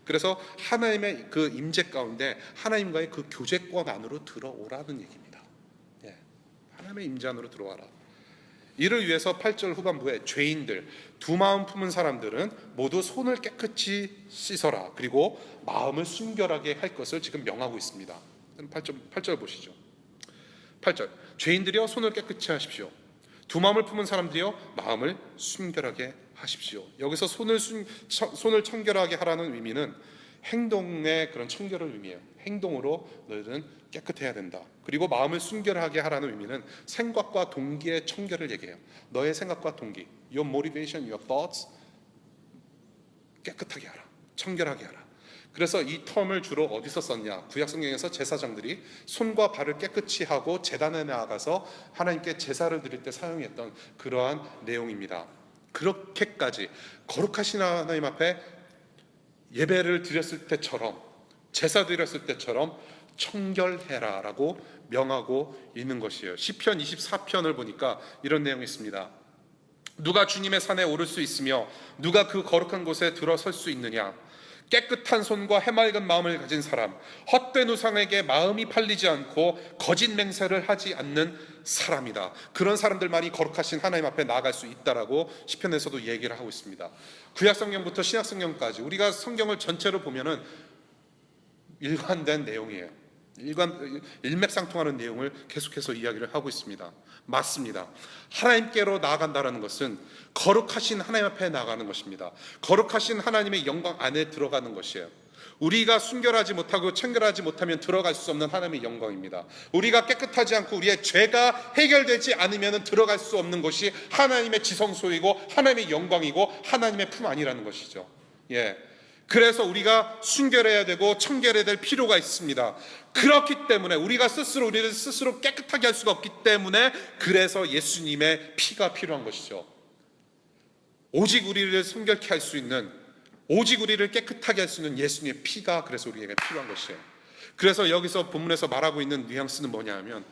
그래서 하나님의 그 임재 가운데 하나님과의 그 교제권 안으로 들어오라는 얘기입니다. 하나님의 임재 안으로 들어와라. 이를 위해서 8절 후반부에 죄인들, 두 마음 품은 사람들은 모두 손을 깨끗이 씻어라, 그리고 마음을 순결하게 할 것을 지금 명하고 있습니다. 8절 보시죠. 8절, 죄인들이여 손을 깨끗이 하십시오. 두 마음을 품은 사람들이여 마음을 순결하게 하십시오. 여기서 손을 청결하게 하라는 의미는 행동의 그런 청결을 의미해요. 행동으로 너희들은 깨끗해야 된다. 그리고 마음을 순결하게 하라는 의미는 생각과 동기의 청결을 얘기해요. 너의 생각과 동기, your motivation, your thoughts, 깨끗하게 하라, 청결하게 하라. 그래서 이 텀을 주로 어디서 썼냐? 구약성경에서 제사장들이 손과 발을 깨끗이 하고 제단에 나아가서 하나님께 제사를 드릴 때 사용했던 그러한 내용입니다. 그렇게까지 거룩하신 하나님 앞에 예배를 드렸을 때처럼, 제사 드렸을 때처럼 청결해라 라고 명하고 있는 것이에요. 시편 24편을 보니까 이런 내용이 있습니다. 누가 주님의 산에 오를 수 있으며 누가 그 거룩한 곳에 들어설 수 있느냐? 깨끗한 손과 해맑은 마음을 가진 사람, 헛된 우상에게 마음이 팔리지 않고 거짓 맹세를 하지 않는 사람이다. 그런 사람들만이 거룩하신 하나님 앞에 나아갈 수 있다라고 시편에서도 얘기를 하고 있습니다. 구약 성경부터 신약 성경까지 우리가 성경을 전체로 보면은 일관된 내용이에요. 일맥상통하는 내용을 계속해서 이야기를 하고 있습니다. 맞습니다. 하나님께로 나아간다는 것은 거룩하신 하나님 앞에 나아가는 것입니다. 거룩하신 하나님의 영광 안에 들어가는 것이에요. 우리가 순결하지 못하고 청결하지 못하면 들어갈 수 없는 하나님의 영광입니다. 우리가 깨끗하지 않고 우리의 죄가 해결되지 않으면 들어갈 수 없는 것이 하나님의 지성소이고 하나님의 영광이고 하나님의 품 안이라는 것이죠. 그래서 우리가 순결해야 되고 청결해야 될 필요가 있습니다. 그렇기 때문에 우리를 스스로 깨끗하게 할 수가 없기 때문에 그래서 예수님의 피가 필요한 것이죠. 오직 우리를 순결케 할 수 있는, 오직 우리를 깨끗하게 할 수 있는 예수님의 피가 그래서 우리에게 필요한 것이에요. 그래서 여기서 본문에서 말하고 있는 뉘앙스는 뭐냐면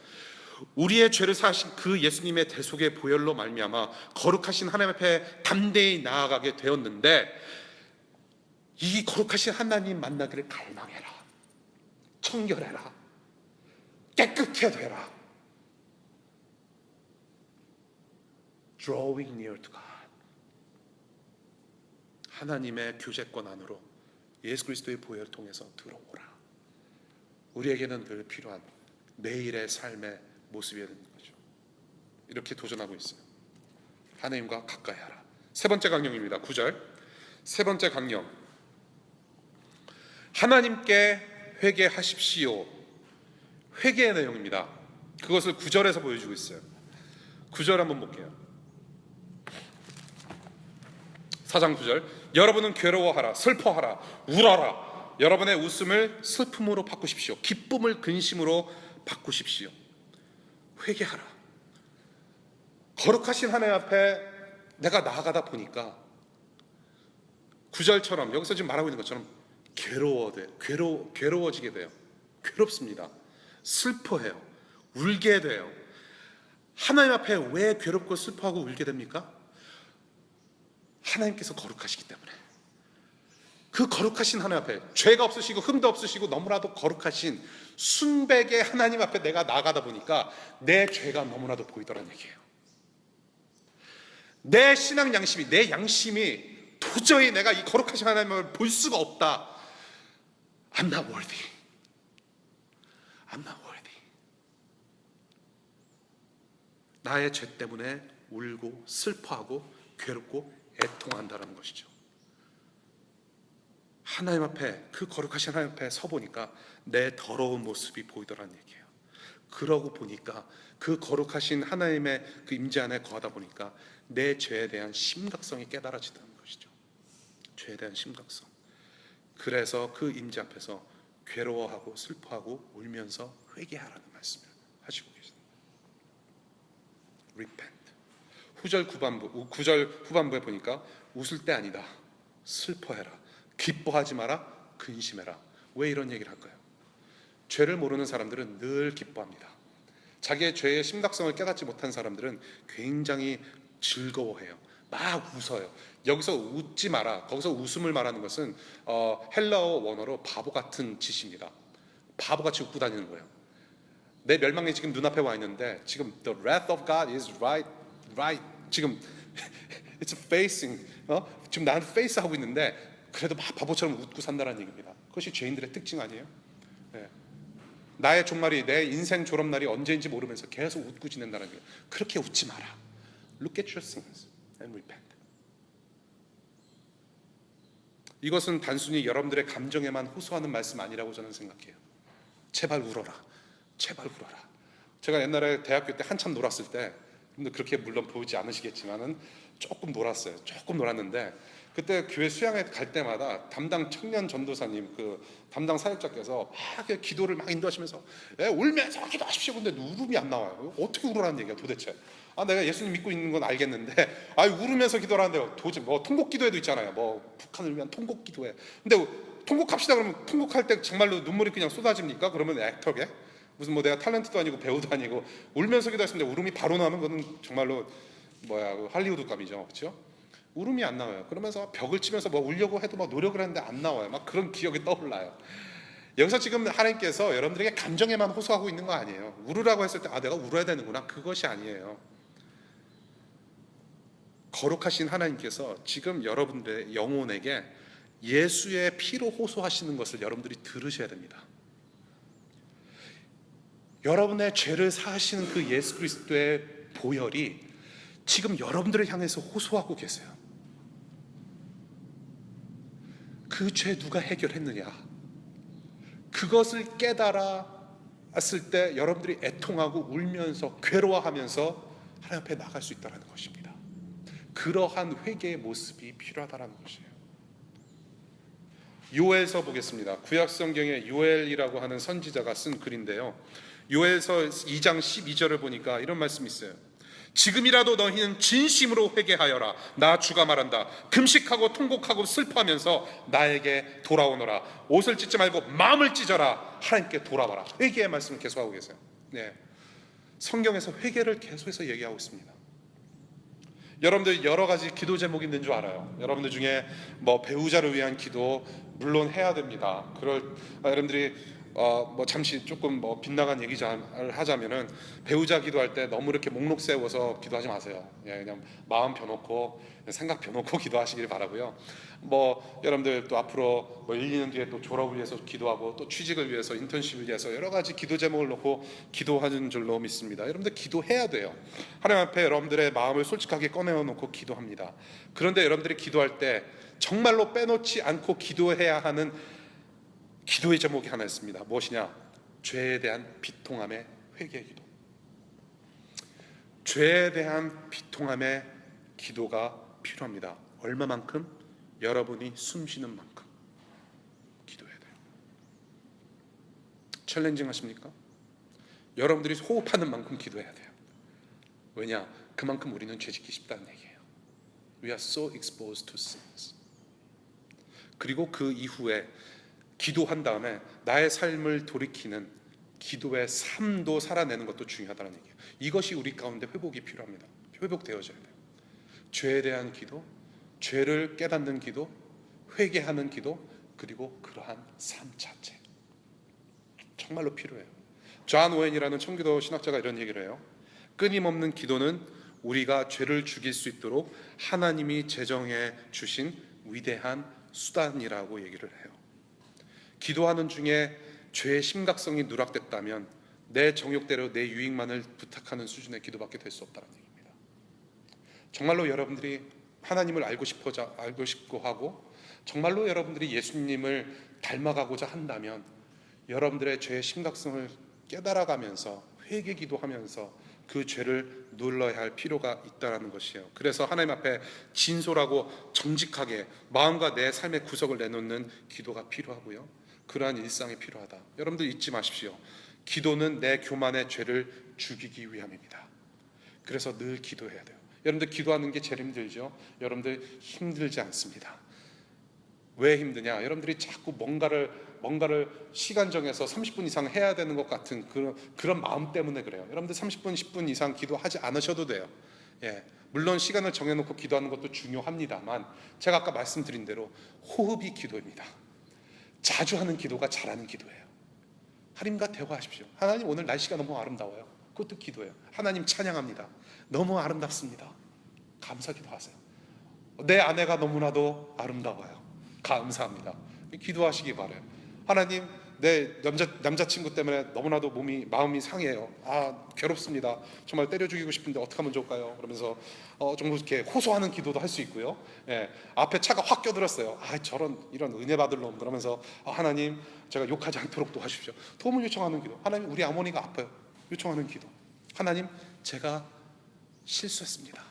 우리의 죄를 사하신 그 예수님의 대속의 보혈로 말미암아 거룩하신 하나님 앞에 담대히 나아가게 되었는데 이 거룩하신 하나님 만나기를 갈망해라. 청결해라. 깨끗해 되라. Drawing near to God. 하나님의 교제권 안으로 예수 그리스도의 보혈을 통해서 들어오라. 우리에게는 늘 필요한 매일의 삶의 모습이 되는 거죠. 이렇게 도전하고 있어요. 하나님과 가까이 하라. 세 번째 강령입니다. 9절. 세 번째 강령. 하나님께 회개하십시오. 회개의 내용입니다. 그것을 9절에서 보여주고 있어요. 9절 한번 볼게요. 4장 9절. 여러분은 괴로워하라, 슬퍼하라, 울어라. 여러분의 웃음을 슬픔으로 바꾸십시오. 기쁨을 근심으로 바꾸십시오. 회개하라. 거룩하신 하나님 앞에 내가 나아가다 보니까 9절처럼 여기서 지금 말하고 있는 것처럼 괴로워지게 돼요. 괴롭습니다. 슬퍼해요. 울게 돼요. 하나님 앞에 왜 괴롭고 슬퍼하고 울게 됩니까? 하나님께서 거룩하시기 때문에. 그 거룩하신 하나님 앞에 죄가 없으시고 흠도 없으시고 너무나도 거룩하신 순백의 하나님 앞에 내가 나가다 보니까 내 죄가 너무나도 보이더란 얘기예요. 내 신앙 양심이, 내 양심이 도저히 내가 이 거룩하신 하나님을 볼 수가 없다. I'm not worthy. I'm not worthy. 나의 죄 때문에 울고 슬퍼하고 괴롭고 애통한다는 것이죠. 하나님 앞에, 그 거룩하신 하나님 앞에 서보니까 내 더러운 모습이 보이더라는 얘기예요. 그러고 보니까 그 거룩하신 하나님의 그 임재 안에 거하다 보니까 내 죄에 대한 심각성이 깨달아지다는 것이죠. 죄에 대한 심각성. 그래서 그 임재 앞에서 괴로워하고 슬퍼하고 울면서 회개하라는 말씀을 하시고 계십니다. Repent. 9절 후반부에 보니까 웃을 때 아니다. 슬퍼해라. 기뻐하지 마라. 근심해라. 왜 이런 얘기를 할까요? 죄를 모르는 사람들은 늘 기뻐합니다. 자기의 죄의 심각성을 깨닫지 못한 사람들은 굉장히 즐거워해요. 막 웃어요. 여기서 웃지 마라. 거기서 웃음을 말하는 것은 헬라어 원어로 바보 같은 짓입니다. 바보같이 웃고 다니는 거예요. 내 멸망이 지금 눈앞에 와 있는데 지금 the wrath of God is right 지금 it's facing 지금 나한테 face 하고 있는데 그래도 막 바보처럼 웃고 산다는 얘기입니다. 그것이 죄인들의 특징 아니에요? 네. 나의 종말이, 내 인생 졸업날이 언제인지 모르면서 계속 웃고 지낸다는 거예요. 그렇게 웃지 마라. Look at your sins and repent. 이것은 단순히 여러분들의 감정에만 호소하는 말씀 아니라고 저는 생각해요. 제발 울어라. 제발 울어라. 제가 옛날에 대학교 때 한참 놀았을 때, 근데 그렇게 물론 보이지 않으시겠지만은 조금 놀았어요. 조금 놀았는데 그때 교회 수양회 갈 때마다 담당 청년 전도사님, 그 담당 사역자께서 막 기도를 막 인도하시면서 울면서 기도하십시오. 근데 울음이 안 나와요. 어떻게 울으라는 얘기야 도대체? 내가 예수님 믿고 있는 건 알겠는데 울으면서 기도를 하는데 도저히 뭐 통곡 기도회도 있잖아요. 뭐 북한을 위한 통곡 기도회. 근데 통곡합시다 그러면 통곡할 때 정말로 눈물이 그냥 쏟아집니까? 그러면 액터게 무슨 뭐 내가 탤런트도 아니고 배우도 아니고 울면서 기도했습니다. 울음이 바로 나면 그건 정말로 할리우드감이죠, 그렇죠? 울음이 안 나와요. 그러면서 벽을 치면서 뭐 울려고 해도 막 노력을 하는데 안 나와요. 막 그런 기억이 떠올라요. 여기서 지금 하나님께서 여러분들에게 감정에만 호소하고 있는 거 아니에요. 울으라고 했을 때 내가 울어야 되는구나, 그것이 아니에요. 거룩하신 하나님께서 지금 여러분들의 영혼에게 예수의 피로 호소하시는 것을 여러분들이 들으셔야 됩니다. 여러분의 죄를 사하시는 그 예수 그리스도의 보혈이 지금 여러분들을 향해서 호소하고 계세요. 그 죄 누가 해결했느냐? 그것을 깨달았을 때 여러분들이 애통하고 울면서 괴로워하면서 하나님 앞에 나갈 수 있다는 것입니다. 그러한 회개의 모습이 필요하다는 것이에요. 요엘서 보겠습니다. 구약성경에 요엘이라고 하는 선지자가 쓴 글인데요, 요엘서 2장 12절을 보니까 이런 말씀이 있어요. 지금이라도 너희는 진심으로 회개하여라. 나 주가 말한다. 금식하고 통곡하고 슬퍼하면서 나에게 돌아오너라. 옷을 찢지 말고 마음을 찢어라. 하나님께 돌아와라. 회개의 말씀을 계속하고 계세요. 네. 성경에서 회개를 계속해서 얘기하고 있습니다. 여러분들 여러 가지 기도 제목이 있는 줄 알아요. 여러분들 중에 뭐 배우자를 위한 기도 물론 해야 됩니다. 여러분들이 뭐 잠시 조금 뭐 빗나간 얘기를 하자면은, 배우자 기도할 때 너무 이렇게 목록 세워서 기도하지 마세요. 그냥 마음 펴놓고 생각 펴놓고 기도하시길 바라고요. 뭐 여러분들 또 앞으로 뭐 1, 2년 뒤에 또 졸업을 위해서 기도하고 또 취직을 위해서, 인턴십을 위해서 여러 가지 기도 제목을 놓고 기도하는 줄로 믿습니다. 여러분들 기도해야 돼요. 하나님 앞에 여러분들의 마음을 솔직하게 꺼내놓고 기도합니다. 그런데 여러분들이 기도할 때 정말로 빼놓지 않고 기도해야 하는 기도의 제목이 하나 있습니다. 무엇이냐? 죄에 대한 비통함의 회개 기도. 죄에 대한 비통함의 기도가 필요합니다. 얼마만큼? 여러분이 숨쉬는 만큼 기도해야 돼요. 챌린징 하십니까? 여러분들이 호흡하는 만큼 기도해야 돼요. 왜냐? 그만큼 우리는 죄짓기 쉽다는 얘기예요. We are so exposed to sins. 그리고 그 이후에 기도한 다음에 나의 삶을 돌이키는 기도의 삶도 살아내는 것도 중요하다는 얘기예요. 이것이 우리 가운데 회복이 필요합니다. 회복되어져야 돼요. 죄에 대한 기도, 죄를 깨닫는 기도, 회개하는 기도, 그리고 그러한 삶 자체 정말로 필요해요. 존 오웬이라는 청기도 신학자가 이런 얘기를 해요. 끊임없는 기도는 우리가 죄를 죽일 수 있도록 하나님이 제정해 주신 위대한 수단이라고 얘기를 해요. 기도하는 중에 죄의 심각성이 누락됐다면 내 정욕대로 내 유익만을 부탁하는 수준의 기도밖에 될 수 없다는 얘기입니다. 정말로 여러분들이 하나님을 알고 싶고 하고 정말로 여러분들이 예수님을 닮아가고자 한다면 여러분들의 죄의 심각성을 깨달아가면서 회개 기도하면서 그 죄를 눌러야 할 필요가 있다는 것이에요. 그래서 하나님 앞에 진솔하고 정직하게 마음과 내 삶의 구석을 내놓는 기도가 필요하고요, 그러한 일상이 필요하다. 여러분들 잊지 마십시오. 기도는 내 교만의 죄를 죽이기 위함입니다. 그래서 늘 기도해야 돼요. 여러분들 기도하는 게 제일 힘들죠? 여러분들 힘들지 않습니다. 왜 힘드냐? 여러분들이 자꾸 뭔가를 시간 정해서 30분 이상 해야 되는 것 같은 그런 마음 때문에 그래요. 여러분들 30분, 10분 이상 기도하지 않으셔도 돼요. 물론 시간을 정해놓고 기도하는 것도 중요합니다만, 제가 아까 말씀드린 대로 호흡이 기도입니다. 자주 하는 기도가 잘하는 기도예요. 하나님과 대화하십시오. 하나님, 오늘 날씨가 너무 아름다워요. 그것도 기도예요. 하나님 찬양합니다. 너무 아름답습니다. 감사 기도하세요. 내 아내가 너무나도 아름다워요. 감사합니다. 기도하시기 바라요. 하나님, 내 남자친구 때문에 너무나도 마음이 상해요. 괴롭습니다. 정말 때려 죽이고 싶은데 어떻게 하면 좋을까요? 그러면서 좀 이렇게 호소하는 기도도 할 수 있고요. 앞에 차가 확 껴들었어요. 이런 은혜 받을 놈. 그러면서 하나님, 제가 욕하지 않도록 도와주십시오. 도움을 요청하는 기도. 하나님, 우리 어머니가 아파요. 요청하는 기도. 하나님, 제가 실수했습니다.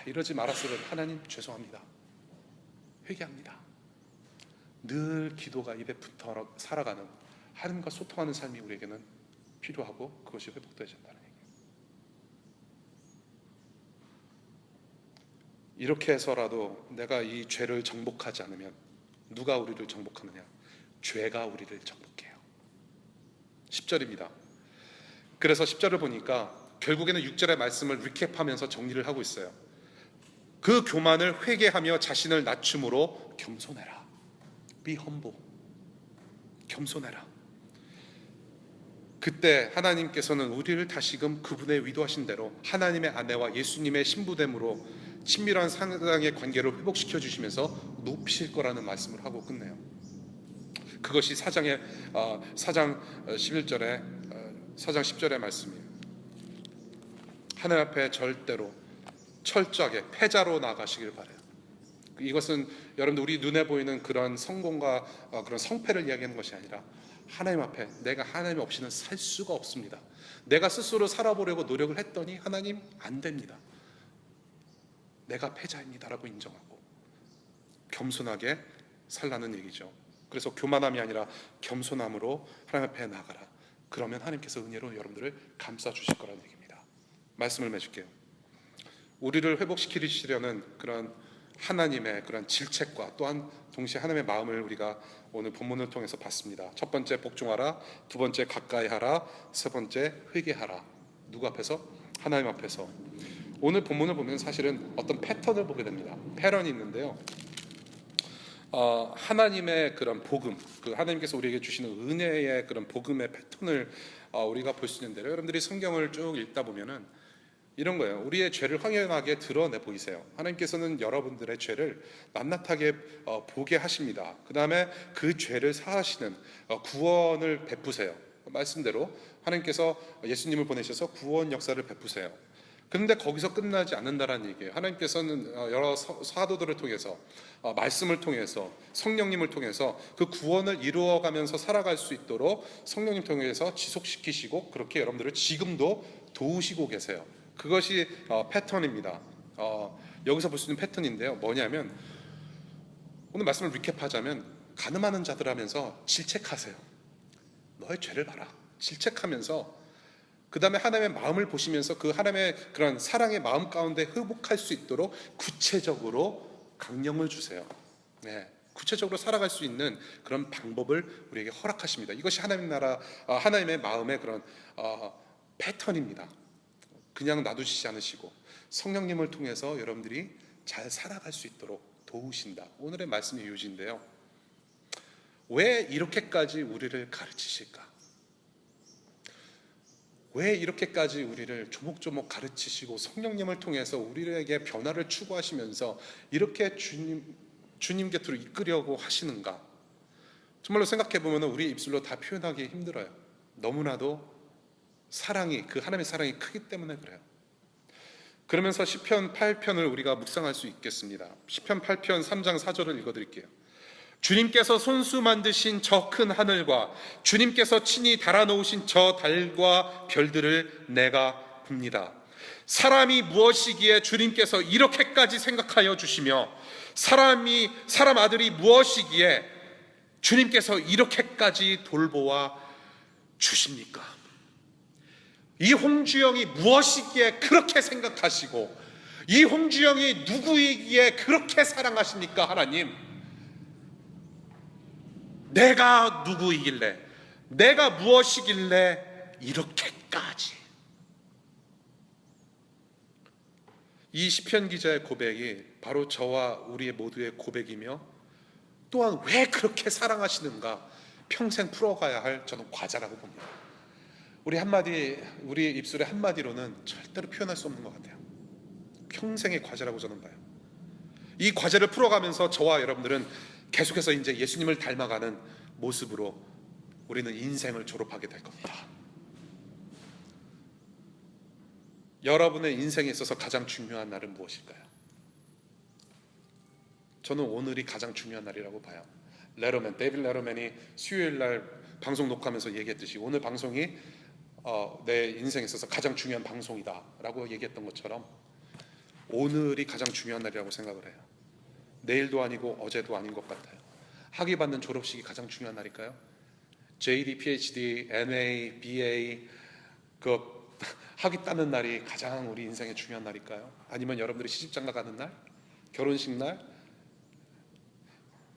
이러지 말았으면 하나님 죄송합니다. 회개합니다. 늘 기도가 입에 붙어 살아가는, 하나님과 소통하는 삶이 우리에게는 필요하고 그것이 회복되어진다는 얘기예요. 이렇게 해서라도 내가 이 죄를 정복하지 않으면 누가 우리를 정복하느냐? 죄가 우리를 정복해요. 10절입니다. 그래서 10절을 보니까 결국에는 6절의 말씀을 리캡하면서 정리를 하고 있어요. 그 교만을 회개하며 자신을 낮춤으로 겸손해라. Be humble. 겸손해라. 그때 하나님께서는 우리를 다시금 그분의 위도하신 대로 하나님의 아내와 예수님의 신부됨으로 친밀한 사랑의 관계를 회복시켜 주시면서 높이실 거라는 말씀을 하고 끝내요. 그것이 4장 10절의 말씀이에요. 하나님 앞에 절대로 철저하게 패자로 나가시길 바라요. 이것은 여러분들 우리 눈에 보이는 그런 성공과 그런 성패를 이야기하는 것이 아니라 하나님 앞에 내가 하나님 없이는 살 수가 없습니다. 내가 스스로 살아보려고 노력을 했더니 하나님 안 됩니다. 내가 패자입니다라고 인정하고 겸손하게 살라는 얘기죠. 그래서 교만함이 아니라 겸손함으로 하나님 앞에 나가라. 그러면 하나님께서 은혜로 여러분들을 감싸 주실 거라는 얘기입니다. 말씀을 맺을게요. 우리를 회복시키시려는 그런 하나님의 그런 질책과 또한 동시에 하나님의 마음을 우리가 오늘 본문을 통해서 봤습니다. 첫 번째 복종하라, 두 번째 가까이 하라, 세 번째 회개하라. 누구 앞에서? 하나님 앞에서. 오늘 본문을 보면 사실은 어떤 패턴을 보게 됩니다. 패턴이 있는데요. 하나님의 그런 복음, 그 하나님께서 우리에게 주시는 은혜의 그런 복음의 패턴을 우리가 볼 수 있는데요. 여러분들이 성경을 쭉 읽다 보면은 이런 거예요. 우리의 죄를 확연하게 드러내 보이세요. 하나님께서는 여러분들의 죄를 낱낱하게 보게 하십니다. 그 다음에 그 죄를 사하시는 구원을 베푸세요. 말씀대로 하나님께서 예수님을 보내셔서 구원 역사를 베푸세요. 그런데 거기서 끝나지 않는다라는 얘기예요. 하나님께서는 여러 사도들을 통해서 말씀을 통해서 성령님을 통해서 그 구원을 이루어가면서 살아갈 수 있도록 성령님 통해서 지속시키시고 그렇게 여러분들을 지금도 도우시고 계세요. 그것이 패턴입니다. 여기서 볼 수 있는 패턴인데요. 뭐냐면 오늘 말씀을 리캡하자면 가늠하는 자들 하면서 질책하세요. 너의 죄를 봐라. 질책하면서 그 다음에 하나님의 마음을 보시면서 그 하나님의 그런 사랑의 마음 가운데 회복할 수 있도록 구체적으로 강령을 주세요. 네, 구체적으로 살아갈 수 있는 그런 방법을 우리에게 허락하십니다. 이것이 하나님 나라, 하나님의 마음의 그런 패턴입니다. 그냥 놔두시지 않으시고 성령님을 통해서 여러분들이 잘 살아갈 수 있도록 도우신다. 오늘의 말씀의 요지인데요. 왜 이렇게까지 우리를 가르치실까? 왜 이렇게까지 우리를 조목조목 가르치시고 성령님을 통해서 우리에게 변화를 추구하시면서 이렇게 주님 곁으로 이끌려고 하시는가? 정말로 생각해 보면 우리 입술로 다 표현하기 힘들어요. 너무나도 사랑이, 그 하나님의 사랑이 크기 때문에 그래요. 그러면서 시편 8편을 우리가 묵상할 수 있겠습니다. 시편 8편 3장 4절을 읽어드릴게요. 주님께서 손수 만드신 저 큰 하늘과 주님께서 친히 달아놓으신 저 달과 별들을 내가 봅니다. 사람이 무엇이기에 주님께서 이렇게까지 생각하여 주시며 사람 아들이 무엇이기에 주님께서 이렇게까지 돌보아 주십니까? 이 홍주영이 무엇이기에 그렇게 생각하시고 이 홍주영이 누구이기에 그렇게 사랑하십니까? 하나님, 내가 누구이길래, 내가 무엇이길래 이렇게까지. 이 시편 기자의 고백이 바로 저와 우리의 모두의 고백이며 또한 왜 그렇게 사랑하시는가 평생 풀어가야 할 저는 과제라고 봅니다. 우리 입술의 한마디로는 절대로 표현할 수 없는 것 같아요. 평생의 과제라고 저는 봐요. 이 과제를 풀어가면서 저와 여러분들은 계속해서 이제 예수님을 닮아가는 모습으로 우리는 인생을 졸업하게 될 겁니다. 여러분의 인생에 있어서 가장 중요한 날은 무엇일까요? 저는 오늘이 가장 중요한 날이라고 봐요. 데이빗 레러맨이 수요일 날 방송 녹화하면서 얘기했듯이 오늘 방송이 내 인생에 있어서 가장 중요한 방송이다 라고 얘기했던 것처럼 오늘이 가장 중요한 날이라고 생각을 해요. 내일도 아니고 어제도 아닌 것 같아요. 학위 받는 졸업식이 가장 중요한 날일까요? JD, PhD, MA, BA 그 학위 따는 날이 가장 우리 인생의 중요한 날일까요? 아니면 여러분들이 시집장가 가는 날? 결혼식 날?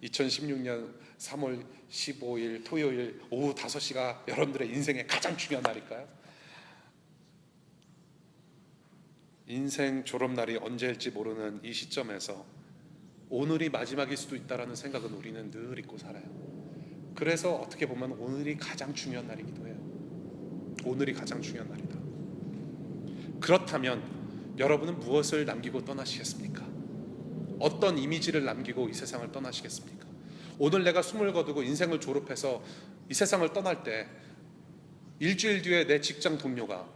2016년 3월 15일 토요일 오후 5시가 여러분들의 인생의 가장 중요한 날일까요? 인생 졸업날이 언제일지 모르는 이 시점에서 오늘이 마지막일 수도 있다라는 생각은 우리는 늘 잊고 살아요. 그래서 어떻게 보면 오늘이 가장 중요한 날이기도 해요. 오늘이 가장 중요한 날이다. 그렇다면 여러분은 무엇을 남기고 떠나시겠습니까? 어떤 이미지를 남기고 이 세상을 떠나시겠습니까? 오늘 내가 숨을 거두고 인생을 졸업해서 이 세상을 떠날 때 일주일 뒤에 내 직장 동료가,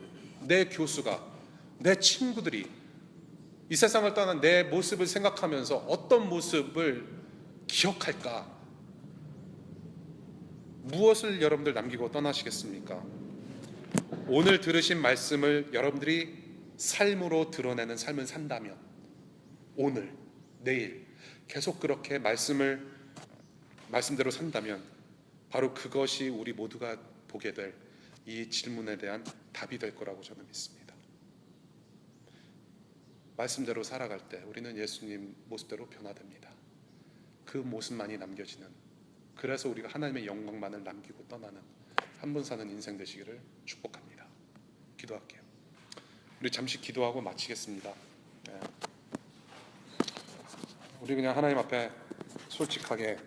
내 교수가, 내 친구들이 이 세상을 떠난 내 모습을 생각하면서 어떤 모습을 기억할까? 무엇을 여러분들 남기고 떠나시겠습니까? 오늘 들으신 말씀을 여러분들이 삶으로 드러내는 삶을 산다면, 오늘, 내일 계속 그렇게 말씀대로 산다면 바로 그것이 우리 모두가 보게 될 이 질문에 대한 답이 될 거라고 저는 믿습니다. 말씀대로 살아갈 때 우리는 예수님 모습대로 변화됩니다. 그 모습만이 남겨지는, 그래서 우리가 하나님의 영광만을 남기고 떠나는 한 번 사는 인생 되시기를 축복합니다. 기도할게요. 우리 잠시 기도하고 마치겠습니다. 우리 그냥 하나님 앞에 솔직하게